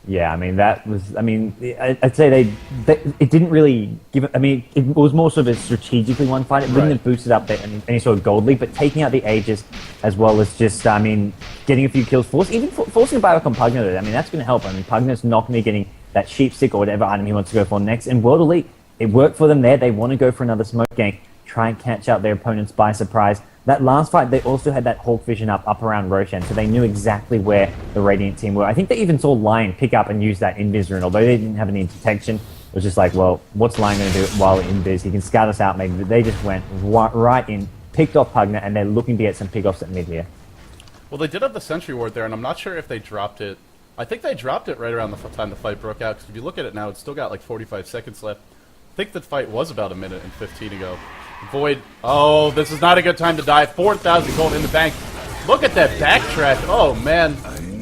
Yeah, I mean, that was, I mean, I'd say it didn't really give it, I mean, it was more sort of a strategically one fight. It wouldn't have boosted up any sort of gold lead, but taking out the Aegis as well as just, I mean, getting a few kills, forcing a buyback on Pugna, I mean, that's going to help. I mean, Pugna's not going to be getting that sheep stick or whatever item he wants to go for next. And World Elite, it worked for them there. They want to go for another smoke gank, try and catch out their opponents by surprise. That last fight, they also had that Hawk vision up around Roshan, so they knew exactly where the Radiant team were. I think they even saw Lion pick up and use that invis rune, although they didn't have any detection. It was just like, well, what's Lion going to do while invis? He can scout us out, maybe. But they just went right in, picked off Pugna, and they're looking to get some pick-offs at mid here. Well, they did have the Sentry Ward there, and I'm not sure if they dropped it. I think they dropped it right around the time the fight broke out, because if you look at it now, it's still got like 45 seconds left. I think the fight was about a minute and 15 ago. Void. Oh, this is not a good time to die. 4,000 gold in the bank. Look at that backtrack. Oh, man.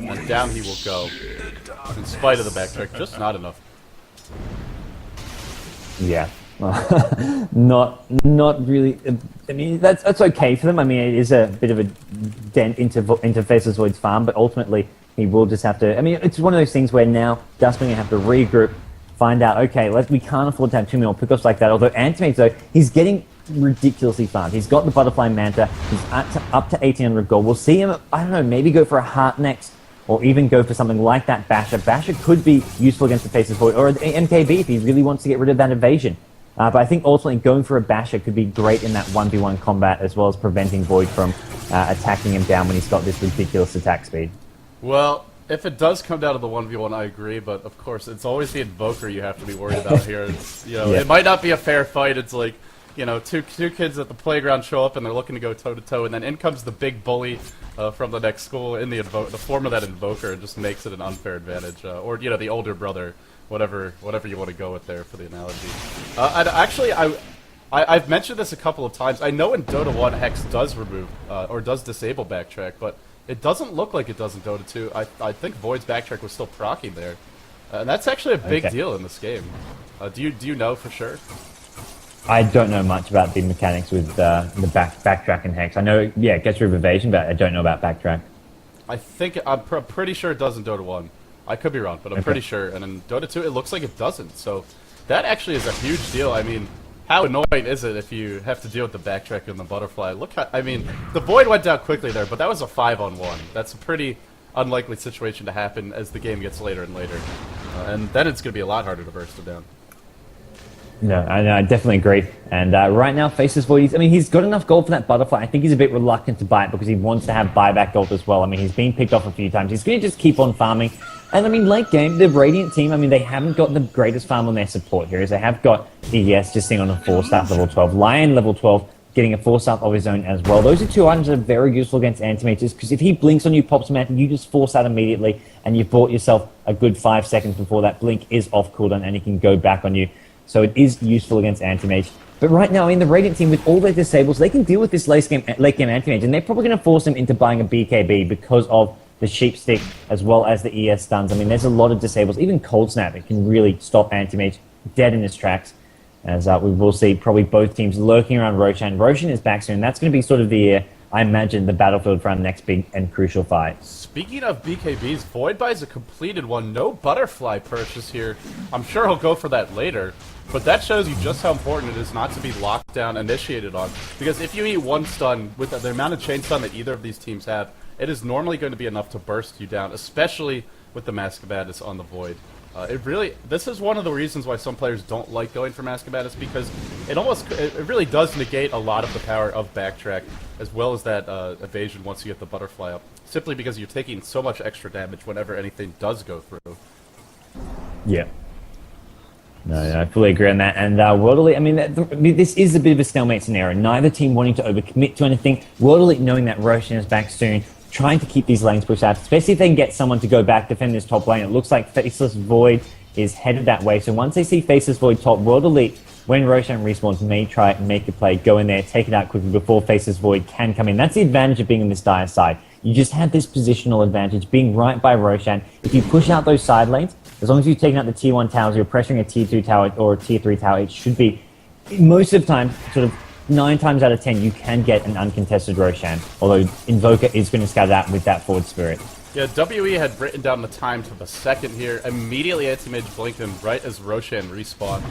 And down he will go. In spite of the backtrack. Just not enough. Yeah. Not really. I mean, that's okay for them. I mean, it is a bit of a dent into Faceless Void's farm, but ultimately he will just have to. I mean, it's one of those things where now Duskbin going to have to regroup, find out, okay, we can't afford to have too many more pickups like that. Although Antimate, though, he's getting ridiculously farmed. He's got the Butterfly Manta. He's up to 1,800 gold. We'll see him, I don't know, maybe go for a Heart next, or even go for something like that Basher. Basher could be useful against the Faceless Void, or an MKB if he really wants to get rid of that evasion. But I think ultimately going for a Basher could be great in that 1v1 combat, as well as preventing Void from attacking him down when he's got this ridiculous attack speed. Well, if it does come down to the 1v1, I agree, but of course, it's always the Invoker you have to be worried about here. It's, you know, It might not be a fair fight. It's like, you know, two kids at the playground show up and they're looking to go toe-to-toe, and then in comes the big bully from the next school in the form of that Invoker, and just makes it an unfair advantage. Or, you know, the older brother, whatever you want to go with there for the analogy. I've mentioned this a couple of times. I know in Dota 1, Hex does remove, or does disable backtrack, but it doesn't look like it does in Dota 2. I think Void's backtrack was still proccing there. And that's actually a big deal in this game. Do you know for sure? I don't know much about the mechanics with the backtrack and Hex. I know, yeah, it gets rid of evasion, but I don't know about backtrack. I'm pretty sure it does in Dota 1. I could be wrong, but I'm pretty sure. And in Dota 2, it looks like it doesn't. So that actually is a huge deal. I mean, how annoying is it if you have to deal with the backtrack and the butterfly? Look how, I mean, the Void went down quickly there, but that was a 5-on-1. That's a pretty unlikely situation to happen as the game gets later and later. And then it's going to be a lot harder to burst him down. No, I definitely agree. And right now, Faceless Void, I mean, he's got enough gold for that butterfly. I think he's a bit reluctant to buy it because he wants to have buyback gold as well. I mean, he's been picked off a few times. He's going to just keep on farming. And I mean, late game, the Radiant team, I mean, they haven't got the greatest farm on their support heroes. They have got ES just sitting on a 4-star level 12. Lion level 12 getting a 4-star of his own as well. Those are two items that are very useful against Antimators, because if he blinks on you, pops him out, you just force out immediately, and you've bought yourself a good 5 seconds before that blink is off cooldown and he can go back on you. So it is useful against Anti-Mage. But right now, I mean, the Radiant team, with all their disables, they can deal with this late game Anti-Mage, and they're probably going to force him into buying a BKB because of the Sheep Stick as well as the ES stuns. I mean, there's a lot of disables. Even Cold Snap, it can really stop Anti-Mage dead in his tracks. As we will see probably both teams lurking around Roshan. Roshan is back soon. That's going to be sort of the, I imagine, the battlefield for our next big and crucial fight. Speaking of BKBs, Void buys a completed one. No butterfly purchase here. I'm sure he'll go for that later. But that shows you just how important it is not to be locked down, initiated on. Because if you eat one stun, with the amount of chain stun that either of these teams have, it is normally going to be enough to burst you down, especially with the Mask of Madness on the Void. This is one of the reasons why some players don't like going for Mask of Madness, because it really does negate a lot of the power of backtrack, as well as that evasion once you get the butterfly up. Simply because you're taking so much extra damage whenever anything does go through. Yeah. No, I fully agree on that. And World Elite, I mean, this is a bit of a stalemate scenario. Neither team wanting to overcommit to anything. World Elite knowing that Roshan is back soon, trying to keep these lanes pushed out, especially if they can get someone to go back, defend this top lane. It looks like Faceless Void is headed that way. So once they see Faceless Void top, World Elite, when Roshan respawns, may try and make a play, go in there, take it out quickly before Faceless Void can come in. That's the advantage of being in this dire side. You just have this positional advantage, being right by Roshan. If you push out those side lanes, as long as you've taken out the tier 1 towers, you're pressuring a tier 2 tower or a tier 3 tower, it should be, most of the time, sort of 9 times out of 10 you can get an uncontested Roshan, although Invoker is going to scout out with that forward spirit. Yeah, WE had written down the time to the second here. Immediately Anti-Mage blinked him right as Roshan respawned.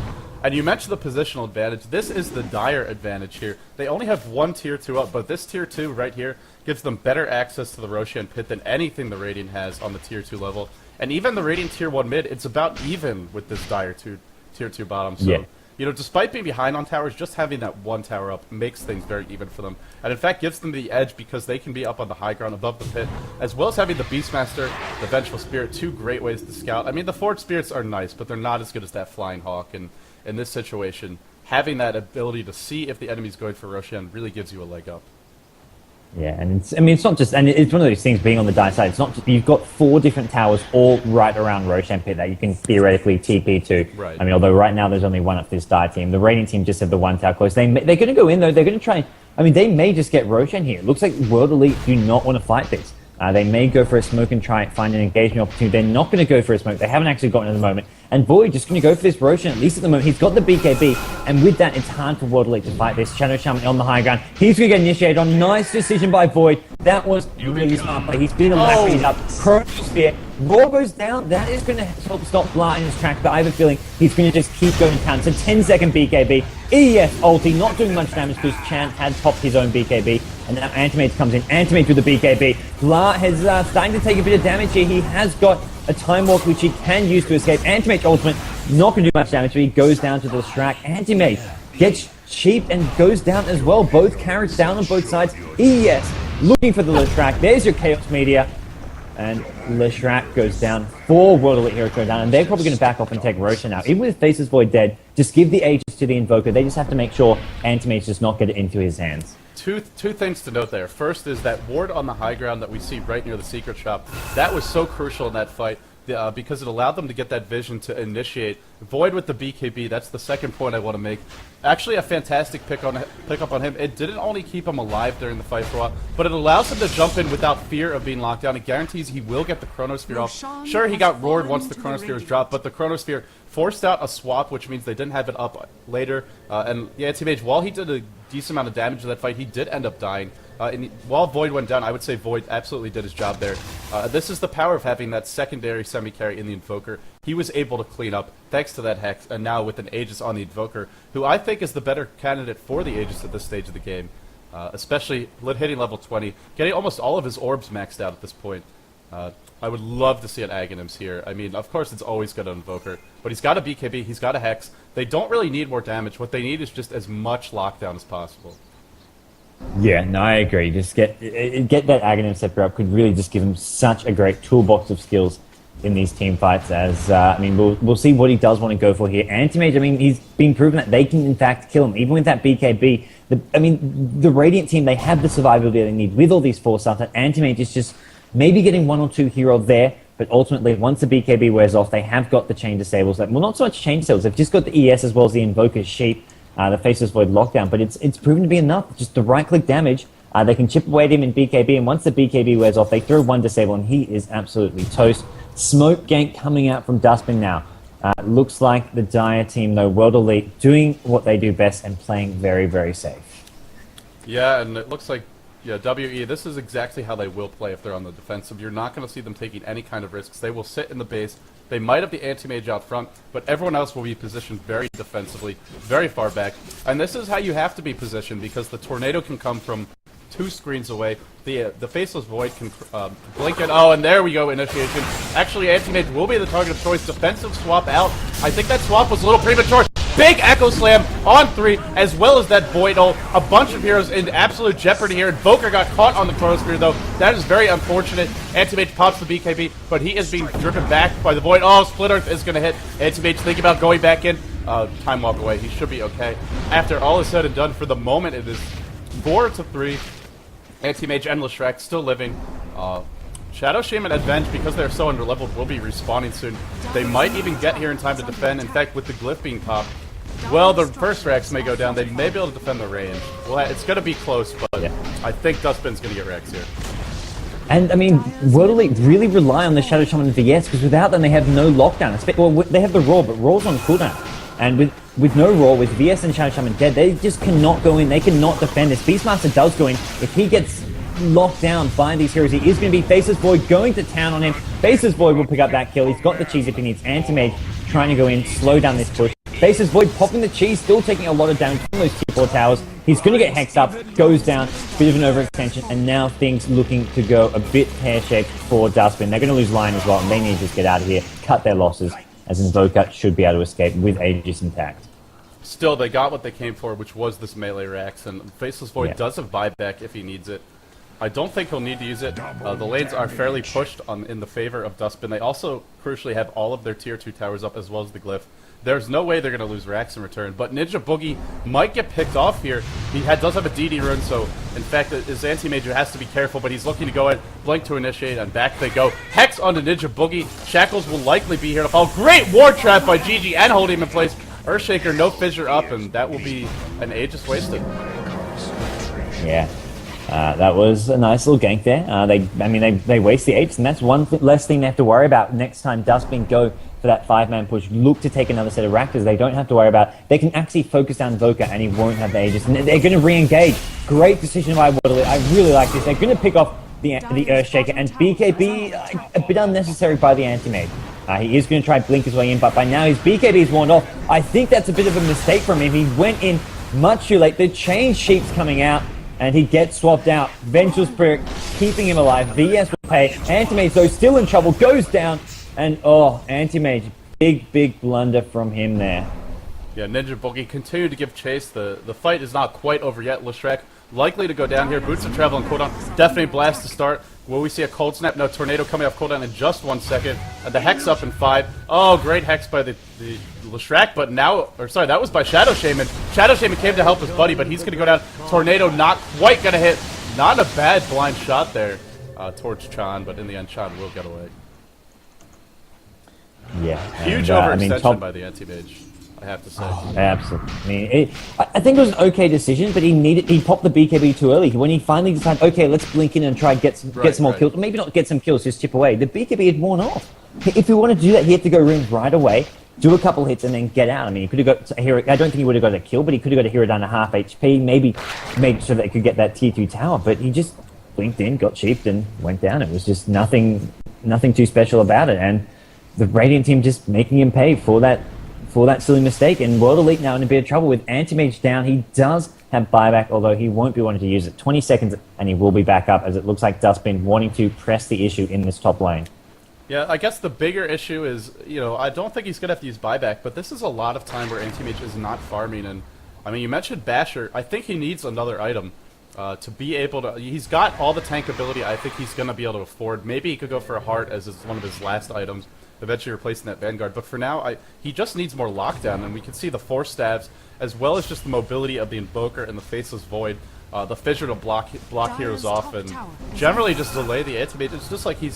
And you mentioned the positional advantage. This is the dire advantage here. They only have one tier 2 up, but this tier 2 right here gives them better access to the Roshan pit than anything the Radiant has on the tier 2 level. And even the Radiant tier 1 mid, it's about even with this dire tier 2 bottom. So, yeah. You know, despite being behind on towers, just having that one tower up makes things very even for them. And in fact, gives them the edge because they can be up on the high ground above the pit, as well as having the Beastmaster, the Vengeful Spirit, 2 great ways to scout. I mean, the Forward Spirits are nice, but they're not as good as that Flying Hawk. And in this situation, having that ability to see if the enemy's going for Roshan really gives you a leg up. Yeah, and it's not just, and it's one of those things being on the die side, it's not just, you've got 4 different towers all right around Roshan pit that you can theoretically TP to. Right. I mean, although right now there's only one up this die team. The Radiant team just have the 1 tower close. They're going to go in though, they're going to try, I mean, they may just get Roshan here. It looks like World Elite do not want to fight this. They may go for a smoke and try and find an engagement opportunity. They're not going to go for a smoke. They haven't actually gotten it at the moment. And Void just going to go for this Roshan, at least at the moment. He's got the BKB, and with that, it's hard for World Elite to fight this. Shadow Shaman on the high ground. He's going to get initiated on. Nice decision by Void. That was really smart play. He's been a lap lead up. Chronosphere. Raw goes down. That is going to help stop Blah in his track, but I have a feeling he's going to just keep going down. It's a 10-second BKB. ES ulti, not doing much damage because Chant had topped his own BKB. And now Antimage comes in. Antimage with the BKB. Blah has starting to take a bit of damage here. He has got a Time Walk which he can use to escape. Antimage ultimate, not going to do much damage, but he goes down to the Strack. Antimage gets cheap and goes down as well. Both carrots down on both sides. ES looking for the Leshrac. There's your Chaos Meteor. And Leshrac goes down. 4 World Elite Heroes go down. And they're probably going to back off and take Roshan now. Even with Faceless Void dead, just give the Aegis to the Invoker. They just have to make sure Antimage does not get it into his hands. Two things to note there. First is that ward on the high ground that we see right near the secret shop. That was so crucial in that fight because it allowed them to get that vision to initiate. Void with the BKB, that's the second point I want to make. Actually a fantastic pick up on him. It didn't only keep him alive during the fight for a while, but it allows him to jump in without fear of being locked down. It guarantees he will get the Chronosphere off. Sure, he got roared once the Chronosphere was dropped, but the Chronosphere forced out a swap, which means they didn't have it up later. And yeah, Anti-Mage, while he did a decent amount of damage in that fight, he did end up dying. And while Void went down, I would say Void absolutely did his job there. This is the power of having that secondary semi-carry in the Invoker. He was able to clean up thanks to that Hex, and now with an Aegis on the Invoker, who I think is the better candidate for the Aegis at this stage of the game. Especially hitting level 20, getting almost all of his orbs maxed out at this point. I would love to see an Aghanims here. I mean, of course it's always good on Invoker, but he's got a BKB, he's got a Hex. They don't really need more damage. What they need is just as much lockdown as possible. Yeah, no, I agree. Just get that Aghanim Scepter up could really just give him such a great toolbox of skills in these team fights. As I mean, we'll see what he does want to go for here. Antimage, I mean, he's been proven that they can in fact kill him, even with that BKB. I mean, the Radiant team, they have the survivability they need with all these 4 stars. And Antimage is just maybe getting 1 or 2 hero there, but ultimately, once the BKB wears off, they have got the chain disables. Well, not so much chain disables. They've just got the ES as well as the Invoker's Sheep. The Faceless Void lockdown, but it's proven to be enough. Just the right-click damage. They can chip away at him in BKB, and once the BKB wears off, they throw 1 disable, and he is absolutely toast. Smoke gank coming out from Duskbin now. Looks like the Dire team, though, World Elite, doing what they do best and playing very, very safe. Yeah, and it looks like, yeah, WE, this is exactly how they will play if they're on the defensive. You're not going to see them taking any kind of risks. They will sit in the base. They might have the Anti-Mage out front, but everyone else will be positioned very defensively, very far back. And this is how you have to be positioned, because the Tornado can come from 2 screens away. The Faceless Void can blink it. Oh, and there we go, initiation. Actually, Anti-Mage will be the target of choice. Defensive swap out. I think that swap was a little premature. Big Echo Slam on 3, as well as that Void ult. A bunch of heroes in absolute jeopardy here. Invoker got caught on the Chronosphere, though. That is very unfortunate. Anti-Mage pops the BKB, but he is being driven back by the Void. Oh, Split Earth is going to hit. Anti-Mage thinking about going back in. Time walk away. He should be okay. After all is said and done, for the moment, it is 4-3. Anti-Mage and Leshrac still living. Shadow Shaman Advenge, because they're so underleveled, will be respawning soon. They might even get here in time to defend. In fact, with the Glyph being popped, well, the first Rex may go down. They may be able to defend the range. Well, it's going to be close, but yeah. I think Duskbin's going to get Rex here. And, I mean, World Elite really rely on the Shadow Shaman VS, because without them, they have no lockdown. Well, they have the Raw, but Raw's on cooldown. And with no Roar, with VS and Shadow Shaman dead, they just cannot go in. They cannot defend this. Beastmaster does go in. If he gets locked down by these heroes, he is going to be Faceless Void going to town on him. Faceless Void will pick up that kill. He's got the cheese if he needs. Anti-Mage trying to go in, slow down this push. Faceless Void popping the cheese, still taking a lot of damage from those tier 4 towers. He's going to get hexed up, goes down, bit of an overextension, and now things looking to go a bit pear-shaped for Duskbin. They're going to lose line as well, and they need to just get out of here, cut their losses, as Invoker should be able to escape with Aegis intact. Still, they got what they came for, which was this melee Rax, and Faceless Void does have buyback if he needs it. I don't think he'll need to use it. The lanes are fairly pushed in the favor of Duskbin. They also, crucially, have all of their tier 2 towers up as well as the Glyph. There's no way they're going to lose Rax in return, but Ninjaboogie might get picked off here. He does have a DD rune, so in fact his anti-mage has to be careful, but he's looking to go in, blink to initiate, and back they go. Hex onto Ninjaboogie. Shackles will likely be here to fall. Great war trap by GG and holding him in place. Earthshaker, no fissure up, and that will be an Aegis wasted. Yeah. That was a nice little gank there. They waste the Aegis, and that's one less thing they have to worry about next time Duskbin go for that 5-man push. Look to take another set of Raptors. They don't have to worry about. They can actually focus down Invoker, and he won't have the Aegis. And they're going to re-engage. Great decision by Waterloo. I really like this. They're going to pick off the Earthshaker, and BKB a bit unnecessary by the anti-mage. He is going to try to blink his way in, but by now his BKB is warned off. I think that's a bit of a mistake from him. He went in much too late. The chain sheep's coming out, and he gets swapped out. Vengeful Spirit keeping him alive. VS will pay. Anti-Mage, though, still in trouble, goes down. And, Anti-Mage, big blunder from him there. Yeah, Ninjaboogie continue to give chase. The fight is not quite over yet. Leshrac likely to go down here. Boots of Travel on cooldown. Definitely Blast to start. Will we see a Cold Snap? No, Tornado coming off cooldown in just 1 second. And the Hex up in 5. Oh, great Hex by the Leshrac, but now, that was by Shadow Shaman. Shadow Shaman came to help his buddy, but he's going to go down. Tornado not quite going to hit. Not a bad blind shot there towards Chan, but in the end, Chan will get away. Yeah. Huge overextension by the anti-mage, I have to say. Oh, absolutely. I think it was an okay decision, but he popped the BKB too early. When he finally decided, okay, let's blink in and try and get some more kills. Maybe not get some kills, just chip away. The BKB had worn off. If he wanted to do that, he had to go runes right away, do a couple hits, and then get out. I mean, he could have got a hero. I don't think he would have got a kill, but he could have got a hero down to half HP, maybe made sure that he could get that tier 2 tower, but he just blinked in, got cheaped, and went down. It was just nothing too special about it, and the Radiant team just making him pay for that silly mistake. And World Elite now in a bit of trouble with Anti-Mage down. He does have buyback, although he won't be wanting to use it. 20 seconds, and he will be back up, as it looks like Duskbin wanting to press the issue in this top lane. Yeah, I guess the bigger issue is, I don't think he's going to have to use buyback, but this is a lot of time where Anti-Mage is not farming. And, I mean, you mentioned Basher. I think he needs another item to be able to... He's got all the tank ability I think he's going to be able to afford. Maybe he could go for a Heart as one of his last items, eventually replacing that Vanguard. But for now, he just needs more lockdown, and we can see the Force Stabs, as well as just the mobility of the Invoker and the Faceless Void. The Fissure to block heroes off and generally just delay the anti-mage. It's just like he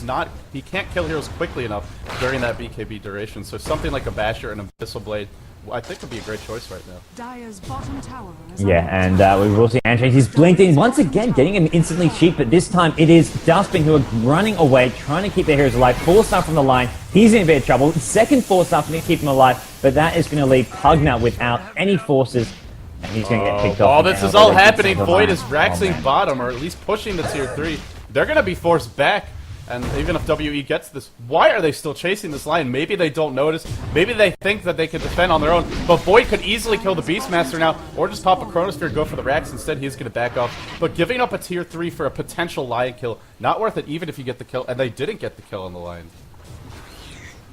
can't kill heroes quickly enough during that BKB duration. So something like a Basher and a Abyssal Blade, I think, would be a great choice right now. Dire's bottom tower and we will see Anti-Mage. He's blinked in once again, getting him instantly cheap, but this time it is Duskbin who are running away, trying to keep their heroes alive. 4-star from the line. He's in a bit of trouble. Second 4-star to keep him alive, but that is going to leave Pugna without any forces. And he's going to get picked off. Oh, this is all happening. Void is Raxing bottom, or at least pushing the tier 3. They're going to be forced back. And even if WE gets this, why are they still chasing this line? Maybe they don't notice. Maybe they think that they can defend on their own. But Void could easily kill the Beastmaster now, or just pop a Chronosphere, go for the Rax. Instead, he's going to back off. But giving up a tier 3 for a potential Lion kill, not worth it even if you get the kill. And they didn't get the kill on the Lion.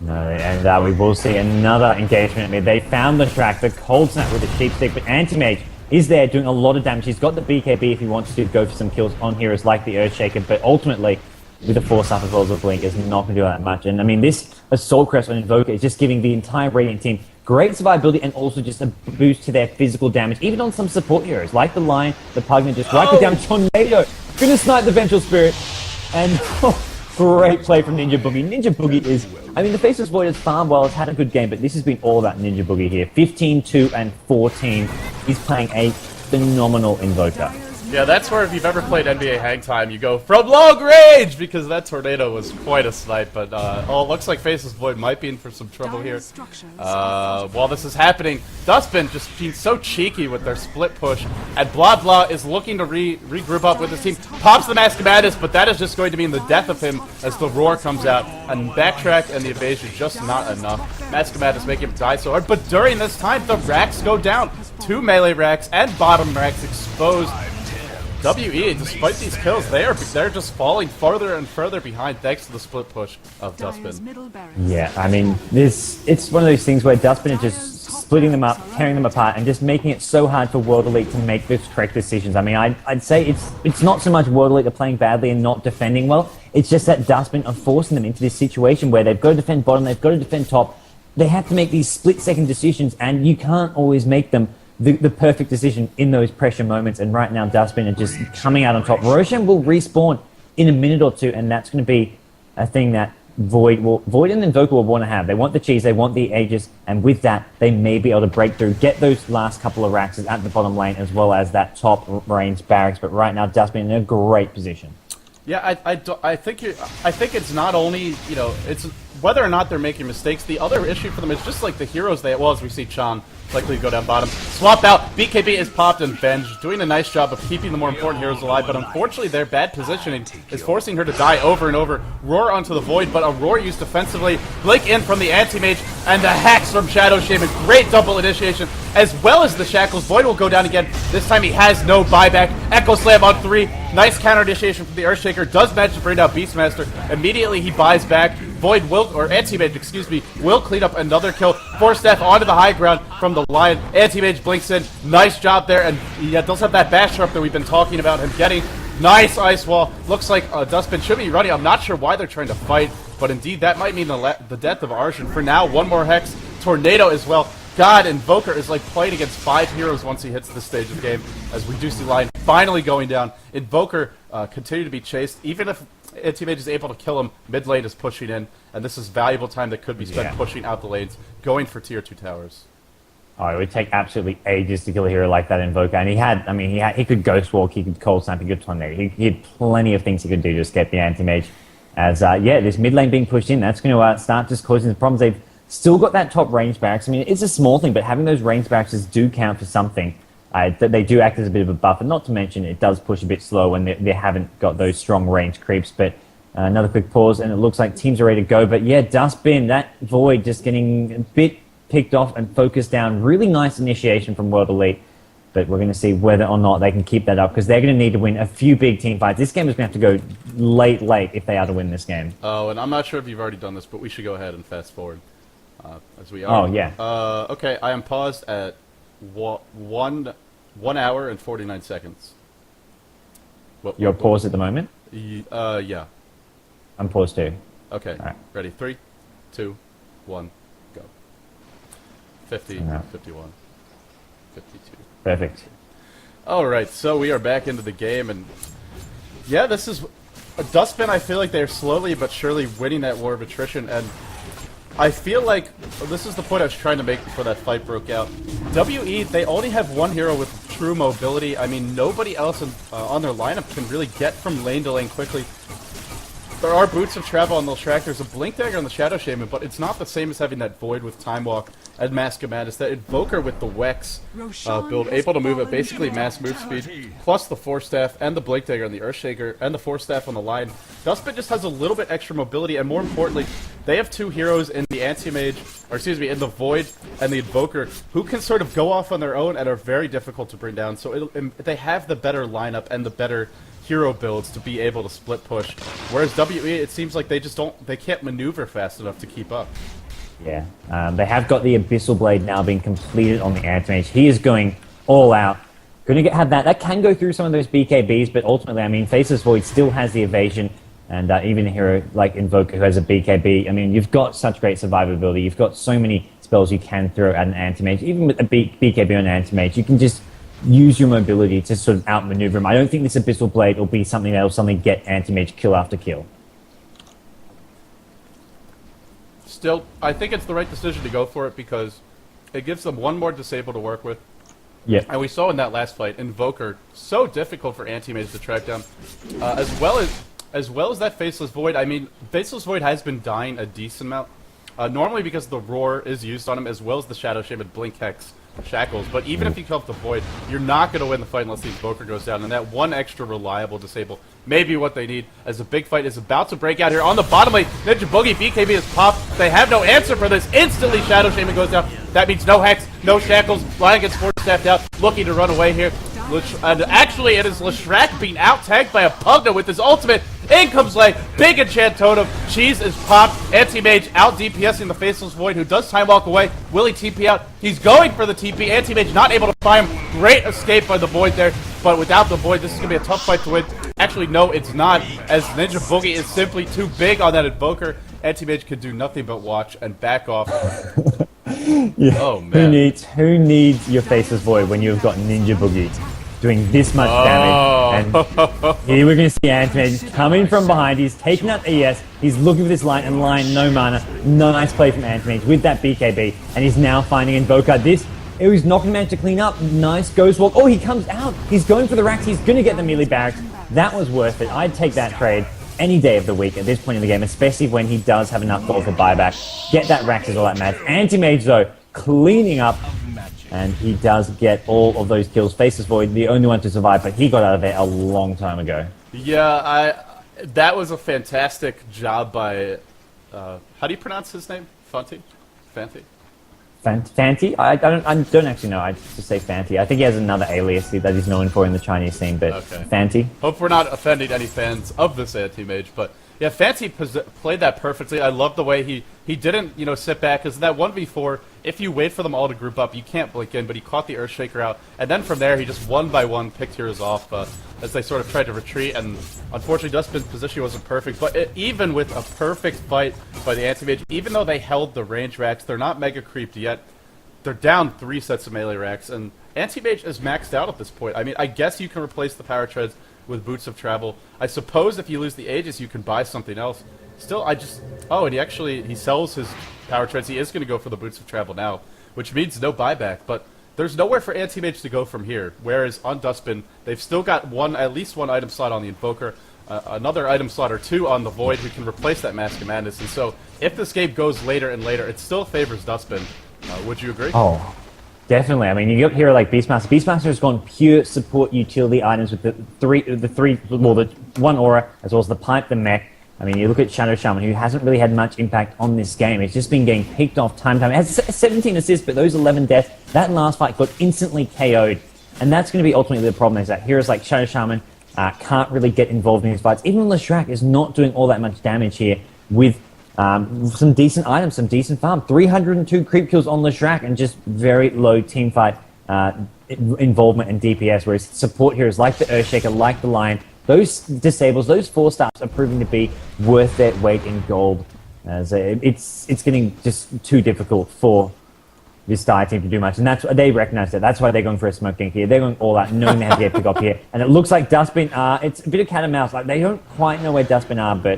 No, and we will see another engagement. I mean, they found the track, the Cold Snap with the Sheep Stick, but Anti-Mage is there doing a lot of damage. He's got the BKB if he wants to go for some kills on heroes like the Earthshaker, but ultimately, with the Force Up as well as a Blink, is not going to do that much. And I mean, this Assault Crest on Invoker is just giving the entire Radiant team great survivability and also just a boost to their physical damage, even on some support heroes like the Lion, the Pugna, just right down Tornado. Gonna snipe the Vengeful Spirit, and great play from Ninjaboogie. Ninjaboogie is, I mean, the Faceless Void has farmed well, has had a good game, but this has been all about Ninjaboogie here. 15, 2, and 14. He's playing a phenomenal Invoker. Yeah, that's where if you've ever played NBA Hang Time, you go from long range, because that tornado was quite a snipe. But oh, it looks like Faceless Void might be in for some trouble here. While this is happening, Duskbin just being so cheeky with their split push, and Blah Blah is looking to regroup up with his team. Pops the Mask of Madness, but that is just going to mean the death of him as the roar comes out, and backtrack and the evasion just not enough. Mask of Madness making him die so hard, but during this time, the racks go down. 2 melee racks and bottom racks exposed. WE, despite these kills, they're just falling farther and further behind thanks to the split push of Duskbin. Yeah, I mean, it's one of those things where Duskbin is just splitting them up, tearing them apart, and just making it so hard for World Elite to make the correct decisions. I mean, I'd say it's not so much World Elite are playing badly and not defending well, it's just that Duskbin are forcing them into this situation where they've got to defend bottom, they've got to defend top. They have to make these split-second decisions, and you can't always make them the perfect decision in those pressure moments. And right now, Duskbin are just coming out on top. Roshan will respawn in a minute or two, and that's going to be a thing that Void and Invoker will want to have. They want the cheese, they want the Aegis, and with that, they may be able to break through, get those last couple of racks at the bottom lane, as well as that top range barracks. But right now, Duskbin in a great position. Yeah, I think it's not only, you know, it's whether or not they're making mistakes. The other issue for them is just like the heroes as we see Chan likely to go down bottom. Swap out, BKB is popped and Benj, doing a nice job of keeping the more important heroes alive, but unfortunately their bad positioning is forcing her to die over and over. Roar onto the Void, but a Roar used defensively. Blink in from the Anti-Mage, and the hacks from Shadow Shaman. Great double initiation, as well as the Shackles. Void will go down again. This time he has no buyback. Echo Slam on 3. Nice counter initiation from the Earthshaker. Does manage to bring down Beastmaster. Immediately he buys back. Void will, or Anti-Mage, excuse me, will clean up another kill. Force Staff onto the high ground from the Lion. Anti-Mage blinks in. Nice job there, and he does have that basher up that we've been talking about him getting. Nice Ice Wall. Looks like Duskbin should be running. I'm not sure why they're trying to fight, but indeed that might mean the death of Arshan. For now, one more Hex. Tornado as well. God, Invoker is like playing against 5 heroes once he hits this stage of the game, as we do see Lion finally going down. Invoker continue to be chased, even if Anti-Mage is able to kill him. Mid lane is pushing in, and this is valuable time that could be spent pushing out the lanes, going for tier 2 towers. Oh, it would take absolutely ages to kill a hero like that Invoker, and he could Ghost Walk, he could Cold Snap, he could Tornado, he had plenty of things he could do to escape the Anti-Mage. As this mid lane being pushed in, that's going to start just causing the problems. They've still got that top range barracks. I mean, it's a small thing, but having those range barracks do count for something. That they do act as a bit of a buffer. Not to mention, it does push a bit slow when they haven't got those strong range creeps. But another quick pause, and it looks like teams are ready to go. But yeah, Duskbin, that Void just getting a bit picked off and focused down. Really nice initiation from World Elite. But we're going to see whether or not they can keep that up, because they're going to need to win a few big team fights. This game is going to have to go late if they are to win this game. Oh, and I'm not sure if you've already done this, but we should go ahead and fast forward. As we are. Oh, yeah. Okay, I am paused at 1 hour and 49 seconds. You're paused at the moment? Yeah. I'm paused too. Okay, right. Ready? 3, 2, 1, go. 50, 51, 52. Perfect. Alright, so we are back into the game, and yeah, this is... Duskbin, I feel like they're slowly but surely winning that war of attrition, and I feel like this is the point I was trying to make before that fight broke out. WE, they only have one hero with true mobility. I mean, nobody else on their lineup can really get from lane to lane quickly. There are boots of travel on those tracks. There's a Blink Dagger on the Shadow Shaman, but it's not the same as having that Void with Time Walk and Mask of Madness. That Invoker with the Wex build, able to move at basically mass move speed, plus the Force Staff and the Blink Dagger on the Earthshaker and the Force Staff on the line. Duskbin just has a little bit extra mobility, and more importantly, they have 2 heroes in the Anti-Mage, or excuse me, in the Void and the Invoker, who can sort of go off on their own and are very difficult to bring down. So they have the better lineup and the better hero builds to be able to split push, whereas WE, it seems like they can't maneuver fast enough to keep up. Yeah, they have got the Abyssal Blade now being completed on the Anti-Mage. He is going all out. Going to have that. That can go through some of those BKBs, but ultimately, I mean, Faceless Void still has the evasion, and even a hero like Invoker who has a BKB. I mean, you've got such great survivability. You've got so many spells you can throw at an Anti-Mage. Even with a BKB on an Anti-Mage, you can just use your mobility to sort of outmaneuver him. I don't think this Abyssal Blade will be something that will suddenly get Anti-Mage kill after kill. Still, I think it's the right decision to go for it, because it gives them one more disable to work with. Yeah. And we saw in that last fight, Invoker, so difficult for anti-mage to track down, as well as that Faceless Void. I mean, Faceless Void has been dying a decent amount, normally because the Roar is used on him, as well as the Shadow Shaman, Blink Hex, Shackles. But even if you kill off the Void, you're not going to win the fight unless the Invoker goes down, and that one extra reliable disable may be what they need, as a big fight is about to break out here on the bottom lane. Ninjaboogie, BKB is popped. They have no answer for this. Instantly, Shadow Shaman goes down. That means no Hex, no Shackles. Lion gets force-staffed out, looking to run away here. And actually, it is Leshrac being out-tagged by a Pugna with his ultimate. In comes Lay, big enchant totem. Cheese is popped. Anti-Mage out DPSing the Faceless Void, who does time walk away. Will he TP out? He's going for the TP. Anti-Mage not able to find him. Great escape by the Void there. But without the Void, this is going to be a tough fight to win. Actually, no, it's not, as Ninjaboogie is simply too big on that Invoker. Anti-Mage can do nothing but watch and back off. Yeah. Oh, man. Who needs your Faceless Void when you've got Ninjaboogie doing this much damage? And here we're going to see Anti-Mage coming from behind. He's taking out ES. He's looking for this line, and line no mana. Nice play from Anti-Mage with that BKB, and he's now finding Invoker. It was not going to manage to clean up. Nice Ghost Walk. Oh, he comes out. He's going for the racks. He's going to get the melee barracks. That was worth it. I'd take that trade any day of the week at this point in the game, especially when he does have enough gold for buyback. Get that racks is all that matters. Anti-Mage, though, cleaning up, and he does get all of those kills. Faceless Void, the only one to survive, but he got out of there a long time ago. Yeah, that was a fantastic job by, how do you pronounce his name? Fanti? Fanti? I don't actually know. I just say Fanti. I think he has another alias that he's known for in the Chinese scene, but okay. Fanti. Hope we're not offending any fans of this anti-mage, but yeah, Fanti played that perfectly. I love the way he didn't, sit back, because that 1v4, if you wait for them all to group up, you can't blink in, but he caught the Earthshaker out, and then from there, he just one by one picked heroes off as they sort of tried to retreat, and unfortunately, Duskbin's position wasn't perfect, but even with a perfect fight by the anti-mage, even though they held the range racks, they're not mega creeped yet. They're down 3 sets of melee racks, and anti-mage is maxed out at this point. I mean, I guess you can replace the power treads with Boots of Travel. I suppose if you lose the Aegis, you can buy something else. Still, oh, and he sells his power treads. He is going to go for the Boots of Travel now, which means no buyback, but there's nowhere for anti-mage to go from here, whereas on Duskbin, they've still got at least one item slot on the Invoker, another item slot or 2 on the Void who can replace that Mask of Madness, and so if this game goes later and later, it still favors Duskbin. Would you agree? Oh, definitely. I mean, you get here like Beastmaster. Beastmaster has gone pure support utility items with the one aura, as well as the pipe, the mech. I mean, you look at Shadow Shaman, who hasn't really had much impact on this game. It's just been getting picked off time. It has 17 assists, but those 11 deaths, that last fight got instantly KO'd. And that's going to be ultimately the problem, is that heroes like Shadow Shaman can't really get involved in these fights. Even Leshrac is not doing all that much damage here with some decent items, some decent farm. 302 creep kills on Leshrac and just very low team fight involvement in DPS, whereas support heroes like the Earthshaker, like the Lion, those disables, those 4-stars are proving to be worth their weight in gold. As it's getting just too difficult for this Dire team to do much, and they recognize that. That's why they're going for a smoke gank here. They're going all out, knowing they have to get pick up here. And it looks like Duskbin, it's a bit of cat and mouse. Like, they don't quite know where Duskbin are, but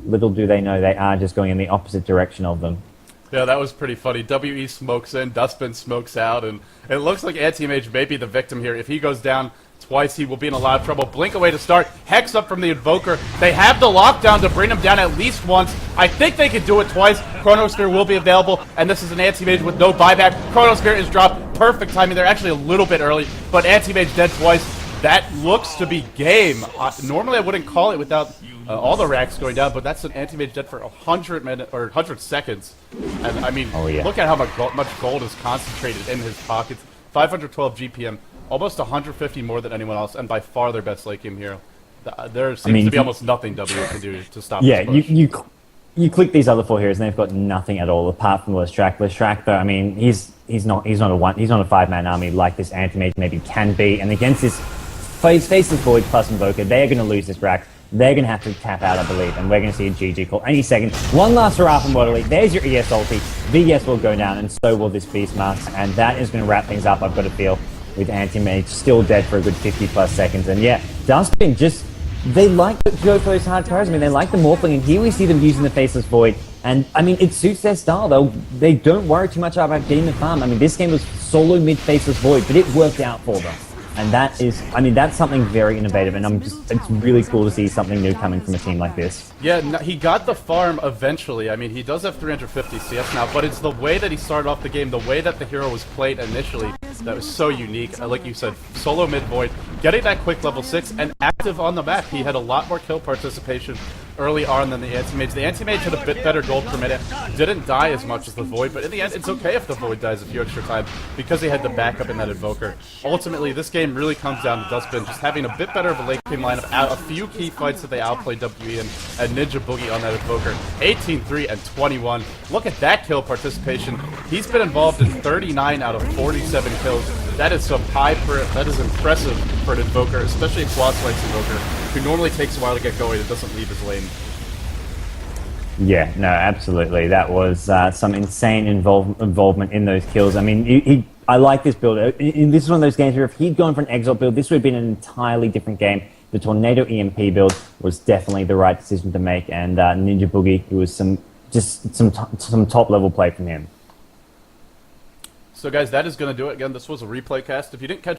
little do they know they are just going in the opposite direction of them. Yeah, that was pretty funny. WE smokes in, Duskbin smokes out, and it looks like Anti-Mage may be the victim here. If he goes down twice, he will be in a lot of trouble. Blink away to start. Hex up from the Invoker. They have the lockdown to bring him down at least once. I think they could do it twice. Chronosphere will be available, and this is an Anti-Mage with no buyback. Chronosphere is dropped. Perfect timing. They're actually a little bit early, but Anti-Mage dead twice. That looks to be game. Normally I wouldn't call it without all the racks going down, but that's an anti-mage dead for 100 minutes or 100 seconds. And I mean, look at how much gold is concentrated in his pockets. 512 GPM, almost 150 more than anyone else, and by far their best late game hero. There seems to be almost nothing W can do to stop. Yeah, you click these other 4 heroes, and they've got nothing at all apart from Leshrac. Leshrac, though, I mean, he's not a 5-man army like this anti-mage maybe can be, and against this Faceless Void plus Invoker, they're going to lose this rack. They're going to have to tap out, I believe, and we're going to see a GG call any second. One last hurrah from Waterley. There's your ES ulti. VS will go down, and so will this Beastmaster, and that is going to wrap things up, I've got to feel, with Anti-Mage still dead for a good 50+ seconds. And yeah, Duskbin just, they like to go for those hard carries. I mean, they like the Morphling, and here we see them using the Faceless Void, and I mean, it suits their style, though. They don't worry too much about getting the farm. I mean, this game was solo mid-faceless Void, but it worked out for them. And that is, I mean, that's something very innovative, and it's really cool to see something new coming from a team like this. Yeah, he got the farm eventually. I mean, he does have 350 CS now, but it's the way that he started off the game, the way that the hero was played initially, that was so unique. Like you said, solo mid Void, getting that quick level 6, and active on the map. He had a lot more kill participation early on than the anti-mage. The anti-mage had a bit better gold per minute, didn't die as much as the Void, but in the end, it's okay if the Void dies a few extra times, because he had the backup in that Invoker. Ultimately, this game really comes down to Duskbin just having a bit better of a late game lineup, a few key fights that they outplayed WE and ninjaboogie on that Invoker. 18-3 and 21. Look at that kill participation. He's been involved in 39 out of 47 kills. That is that is impressive for an Invoker, especially a quad slice Invoker, who normally takes a while to get going and doesn't leave his lane. Yeah, no, absolutely. That was some insane involvement in those kills. I mean, I like this build. This is one of those games where if he'd gone for an Exalt build, this would have been an entirely different game. The Tornado EMP build was definitely the right decision to make, and ninjaboogie, it was some top level play from him. So guys, that is going to do it. Again, this was a replay cast. If you didn't catch